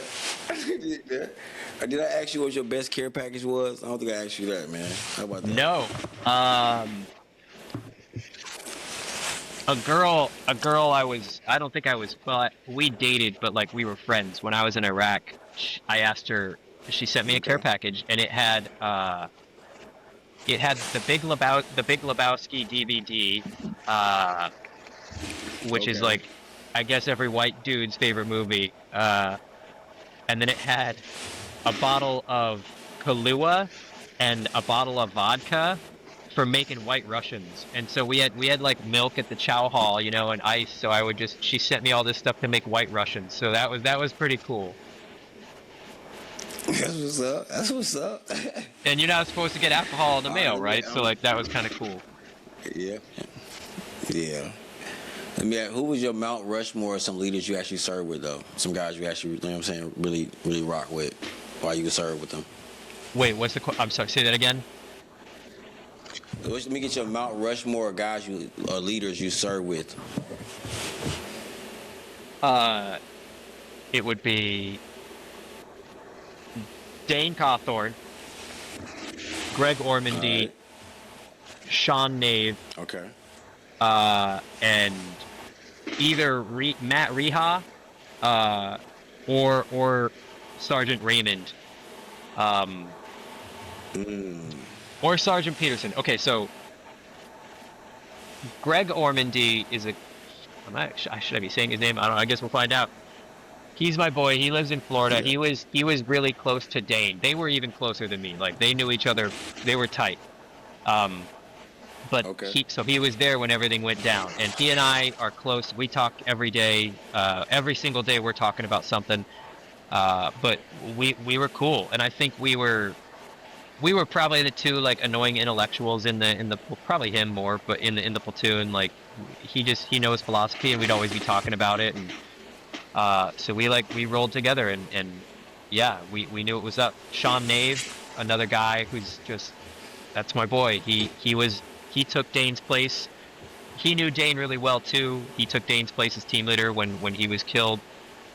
Did I ask you what your best care package was? I don't think I asked you that, man. How about that? No. A girl I don't think I was, well, we dated, but like we were friends. When I was in Iraq, I asked her, she sent me a care package, and it had the Big Lebowski DVD, which is like, I guess every white dude's favorite movie. And then it had a bottle of Kahlua and a bottle of vodka for making White Russians. And so we had like milk at the chow hall, you know, and ice. So she sent me all this stuff to make White Russians. So that was pretty cool. That's what's up. That's what's up. And you're not supposed to get alcohol in the mail, let me- right? So like that was kind of cool. Yeah. Yeah. Let me ask, who was your Mount Rushmore of some leaders you actually served with, though? Some guys you actually, you know what I'm saying, really, really rock with while you served with them? Wait, what's the? I'm sorry. Say that again. Let me get your Mount Rushmore of guys or leaders you served with. It would be Dane Cawthorn, Greg Ormandy, Alright. Sean Nave, Okay. and either Matt Reha, or Sergeant Raymond, or Sergeant Peterson. Okay, so Greg Ormandy is should I be saying his name? I don't know. I guess we'll find out. He's my boy. He lives in Florida. Yeah. He was really close to Dane. They were even closer than me. Like they knew each other. They were tight. But Okay. he was there when everything went down, and he and I are close. We talk every day. Every single day we're talking about something. But we were cool, and I think we were probably the two like annoying intellectuals in the well, probably him more, but in the platoon. Like he knows philosophy, and we'd always be talking about it, and so we rolled together, and yeah, we knew it was up. Sean Nave, another guy who's just, that's my boy. He took Dane's place. He knew Dane really well too. He took Dane's place as team leader when he was killed.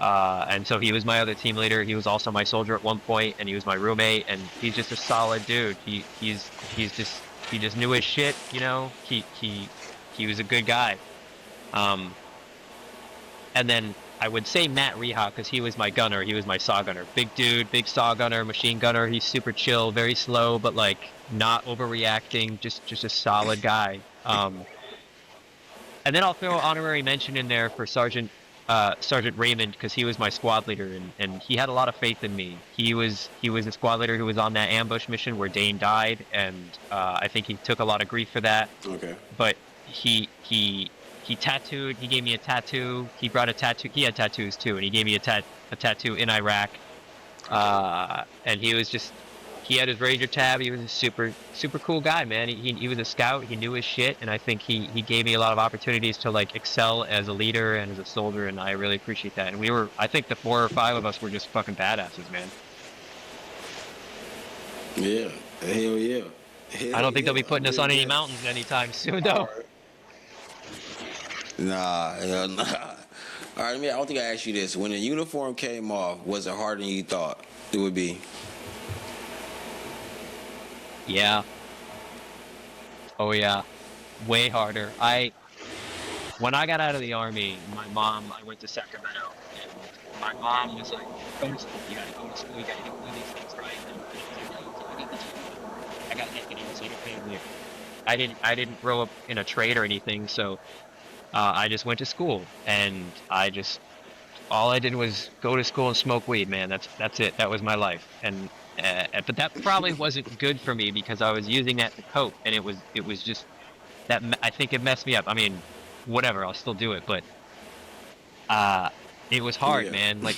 And so he was my other team leader. He was also my soldier at one point, and he was my roommate. And he's just a solid dude. He just knew his shit. You know, he was a good guy. And then I would say Matt Reha, because he was my gunner. He was my saw gunner. Big dude, big saw gunner, machine gunner. He's super chill, very slow, but like not overreacting. Just a solid guy. And then I'll throw honorary mention in there for Sergeant Raymond, because he was my squad leader, and he had a lot of faith in me. He was a squad leader who was on that ambush mission where Dane died, and I think he took a lot of grief for that. Okay. But he tattooed. He gave me a tattoo. He brought a tattoo. He had tattoos too, and he gave me a tattoo in Iraq. And he had his Ranger tab. He was a super cool guy, man. He was a scout. He knew his shit, and I think he gave me a lot of opportunities to like excel as a leader and as a soldier, and I really appreciate that. And I think the 4 or 5 of us were just fucking badasses, man. Yeah. Hell yeah. I don't think they'll be putting us on any mountains anytime soon, though. Nah, hell nah. All right, I don't think I asked you this. When the uniform came off, was it harder than you thought it would be? Yeah. Oh yeah. Way harder. When I got out of the Army, I went to Sacramento, and my mom was like, go to school, you gotta go to school, you gotta do these things right. And I got naked in the family. I didn't grow up in a trade or anything, so I just went to school, and all I did was go to school and smoke weed, man. That's it. That was my life. And but that probably wasn't good for me, because I was using that to cope, and it was just that, I think it messed me up. I mean, whatever, I'll still do it, but it was hard, Yeah. man. Like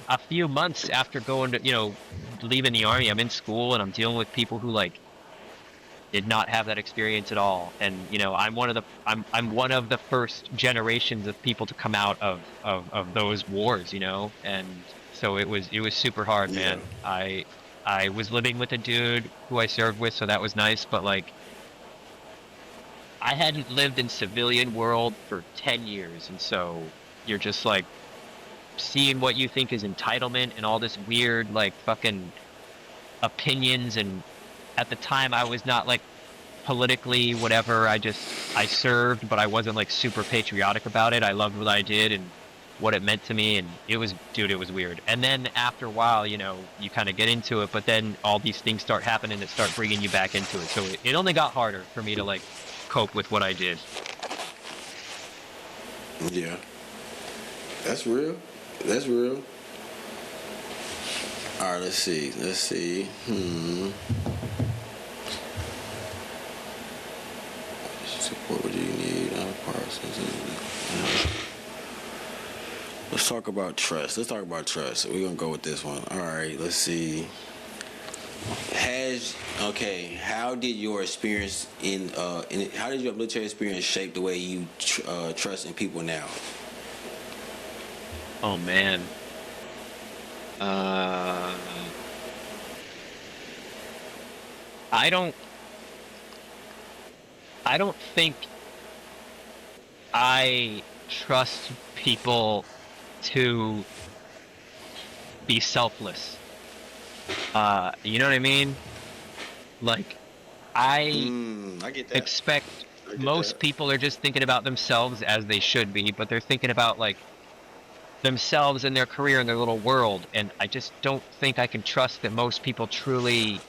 a few months after going to, leaving the Army, I'm in school and I'm dealing with people who like did not have that experience at all, and I'm one of the first generations of people to come out of those wars, and so it was super hard, man. I was living with a dude who I served with, so that was nice, but like I hadn't lived in civilian world for 10 years, and so you're just like seeing what you think is entitlement and all this weird like fucking opinions, and at the time I was not like politically whatever. I served, but I wasn't like super patriotic about it. I loved what I did and what it meant to me, and it was weird. And then after a while, you kind of get into it, but then all these things start happening that start bringing you back into it. So it only got harder for me to like cope with what I did. Yeah. That's real. That's real. All right, let's see. What would you need? Let's Let's talk about trust. Let's talk about trust. We're gonna go with this one. All right. Let's see. How did your experience how did your military experience shape the way you trust in people now? Oh man. I don't think I trust people to be selfless. You know what I mean? Like, I I get that. expect I get most that. people are just thinking about themselves as they should be, but they're thinking about like themselves and their career and their little world. And I just don't think I can trust that most people truly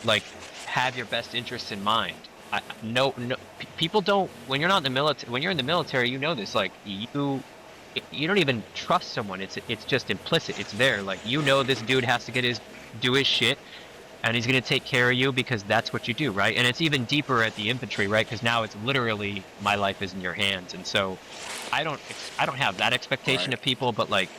like have your best interests in mind. No, people don't. When you're not in the military, when you're in the military, you know this. Like you don't even trust someone. It's just implicit. It's there. Like you know this dude has to do his shit, and he's gonna take care of you because that's what you do, right? And it's even deeper at the infantry, right? Because now it's literally my life is in your hands, and so I don't have that expectation Right. of people, but like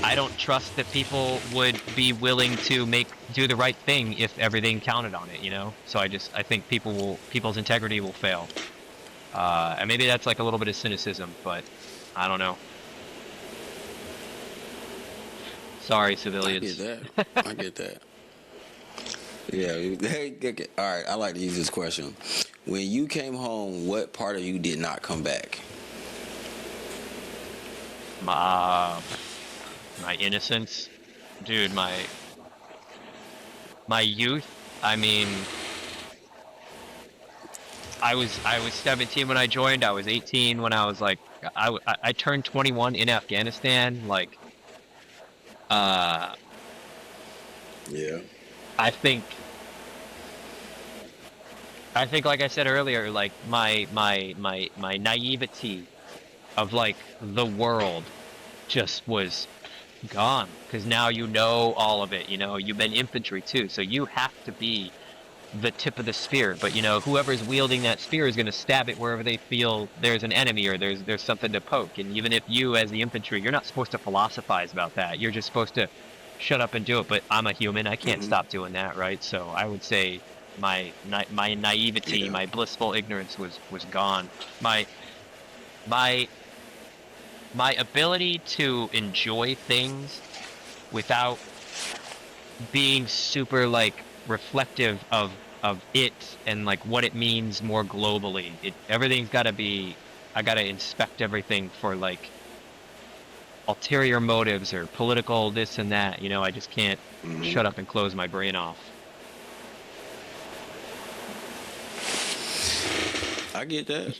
I don't trust that people would be willing to do the right thing if everything counted on it, you know? So I think people's integrity will fail. And maybe that's like a little bit of cynicism, but I don't know. Sorry, I get civilians. that. I get that. Yeah. All right. I like to use this question. When you came home, what part of you did not come back? My innocence, dude, my youth. I mean, I was 17 when I joined. I was 18 when I was like, I turned 21 in Afghanistan. Like, Yeah. I think, like I said earlier, like my naivety of like the world just was gone because now you know all of it. You know, you've been infantry too, so you have to be the tip of the spear. But you know, whoever's wielding that spear is going to stab it wherever they feel there's an enemy or there's something to poke. And even if you, as the infantry, you're not supposed to philosophize about that. You're just supposed to shut up and do it. But I'm a human; I can't stop doing that, right? So I would say my naivety, Yeah. my blissful ignorance was gone. My my ability to enjoy things without being super like reflective of it and like what it means more globally. Everything's got to be. I got to inspect everything for like ulterior motives or political this and that. You know, I just can't shut up and close my brain off. I get that.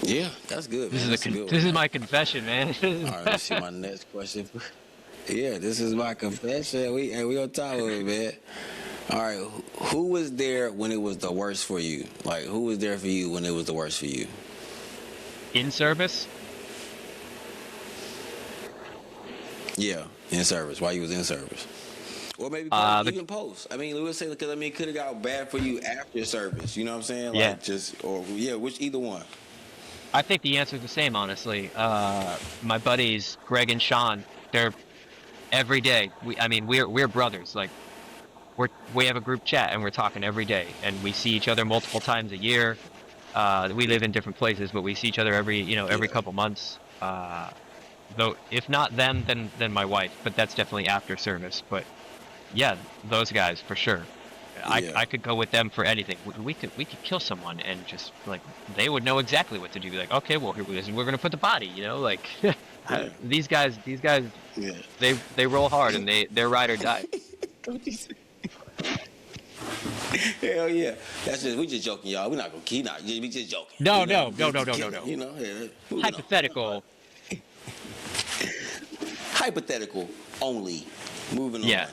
Yeah, that's good, This man. is That's a good this one, is man. my confession, man. All right, let's see my next question. Yeah, this is my confession. We on top of it, man. All right, who was there when it was the worst for you? Like, who was there for you when it was the worst for you? In service. Yeah, in service. While you was in service, or maybe even post. I mean, let's say because it could have got bad for you after service. You know what I'm saying? Yeah. Like which either one. I think the answer is the same, honestly. My buddies, Greg and Sean, they're every day. We're brothers. Like, we have a group chat and we're talking every day, and we see each other multiple times a year. We live in different places, but we see each other every Yeah. couple months. Though, if not them, then my wife. But that's definitely after service. But yeah, those guys for sure. Yeah. I could go with them for anything. We could kill someone and just like they would know exactly what to do. Be like, okay, well we're gonna put the body. You know, like Yeah. these guys, Yeah. they roll hard and they're ride or die. Hell yeah. We just joking, y'all. We're not gonna keep we just joking. No, You know, no. You know, yeah. Moving on. Hypothetical. Hypothetical only. Moving Yeah.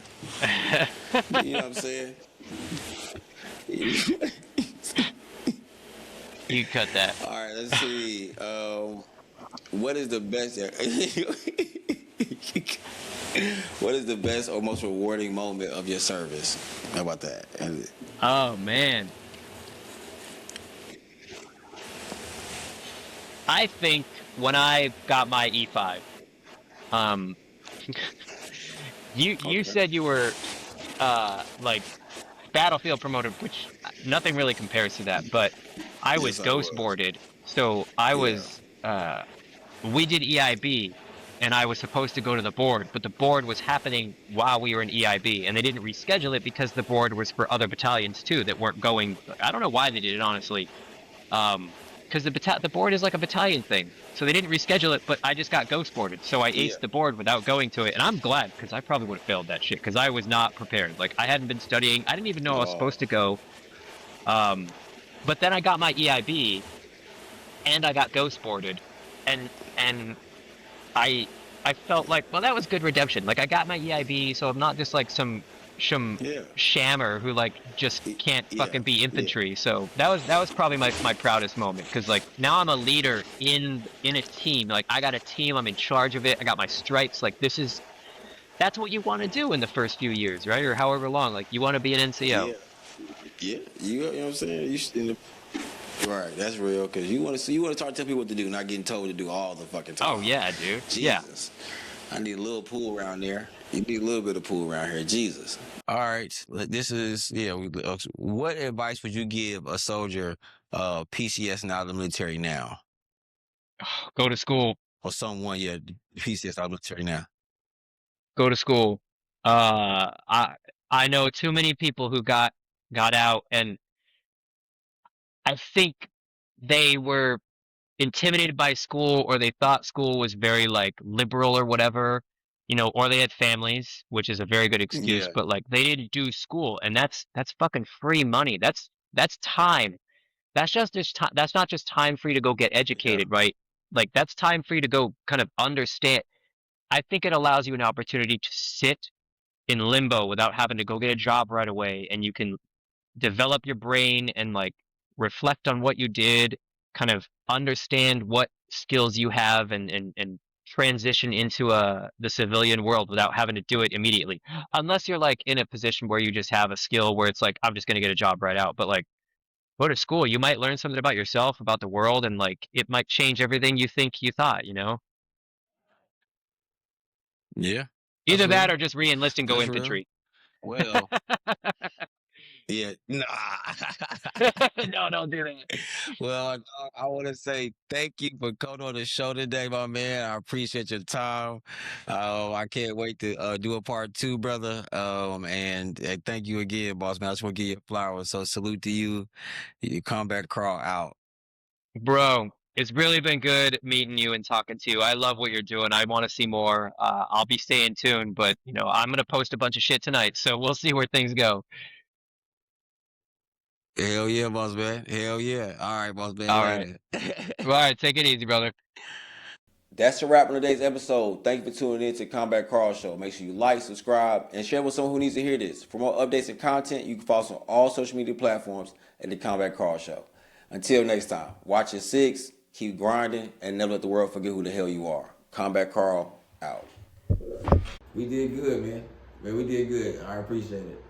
on. You know what I'm saying? You cut that. All right, let's see. What is the best? What is the best or most rewarding moment of your service? How about that? Oh man. I think when I got my E5, um, you Okay. said you were like Battlefield promoted, which nothing really compares to that, but I was Yes, I ghost was. boarded. So I Yeah. was we did EIB and I was supposed to go to the board, but the board was happening while we were in EIB and they didn't reschedule it because the board was for other battalions too that weren't going. I don't know why they did it, honestly. Because the board is like a battalion thing, so they didn't reschedule it. But I just got ghost boarded, so I Yeah. aced the board without going to it, and I'm glad because I probably would have failed that shit because I was not prepared. Like I hadn't been studying. I didn't even know I was Oh. supposed to go. Um, but then I got my EIB and I got ghost boarded, and I I felt like, well, that was good redemption. Like I got my EIB, so I'm not just like some Yeah. shammer who like just can't Yeah. fucking be Yeah. infantry. So that was probably my proudest moment because like now I'm a leader in a team. Like I got a team, I'm in charge of it. I got my stripes. Like that's what you want to do in the first few years, right? Or however long. Like you want to be an NCO. Yeah. Yeah. You know what I'm saying? Right. That's real. Cause you want to try to tell people what to do, not getting told to do all the fucking time. Oh yeah, dude. Yeah. Jesus. I need a little pool around there. You need a little bit of pool around here. Jesus. All right. This is, yeah. What advice would you give a soldier, PCS and out of the military now? Go to school. Or someone, yeah, PCS out of the military now? Go to school. I know too many people who got out, and I think they were intimidated by school, or they thought school was very like liberal or whatever, or they had families, which is a very good excuse, Yeah. but like they didn't do school, and that's fucking free money. That's time. That's time. That's not just time for you to go get Yeah. educated, right? Like that's time for you to go kind of understand. I think it allows you an opportunity to sit in limbo without having to go get a job right away, and you can develop your brain and like reflect on what you did, kind of understand what skills you have, and transition into the civilian world without having to do it immediately, unless you're like in a position where you just have a skill where it's like I'm just going to get a job right out. But like go to school, you might learn something about yourself, about the world, and like it might change everything you think you thought. Yeah. That's Either that real. or just re-enlist and go That's real. infantry. Well, yeah. Nah. No, don't do that. Well, I want to say thank you for coming on the show today, my man. I appreciate your time. I can't wait to do a part 2, brother. And thank you again, boss man. I just want to give you flowers. So salute to you. You combat crawl out. Bro, it's really been good meeting you and talking to you. I love what you're doing. I want to see more. I'll be staying tuned, but I'm gonna post a bunch of shit tonight, so we'll see where things go. Hell yeah, boss man. Hell yeah. All right, boss man. All right. Later. All right, take it easy, brother. That's a wrap on today's episode. Thank you for tuning in to Combat Carl Show. Make sure you like, subscribe, and share with someone who needs to hear this. For more updates and content, you can follow us on all social media platforms at The Combat Carl Show. Until next time, watch your six, keep grinding, and never let the world forget who the hell you are. Combat Carl, out. We did good, man. We did good. I appreciate it.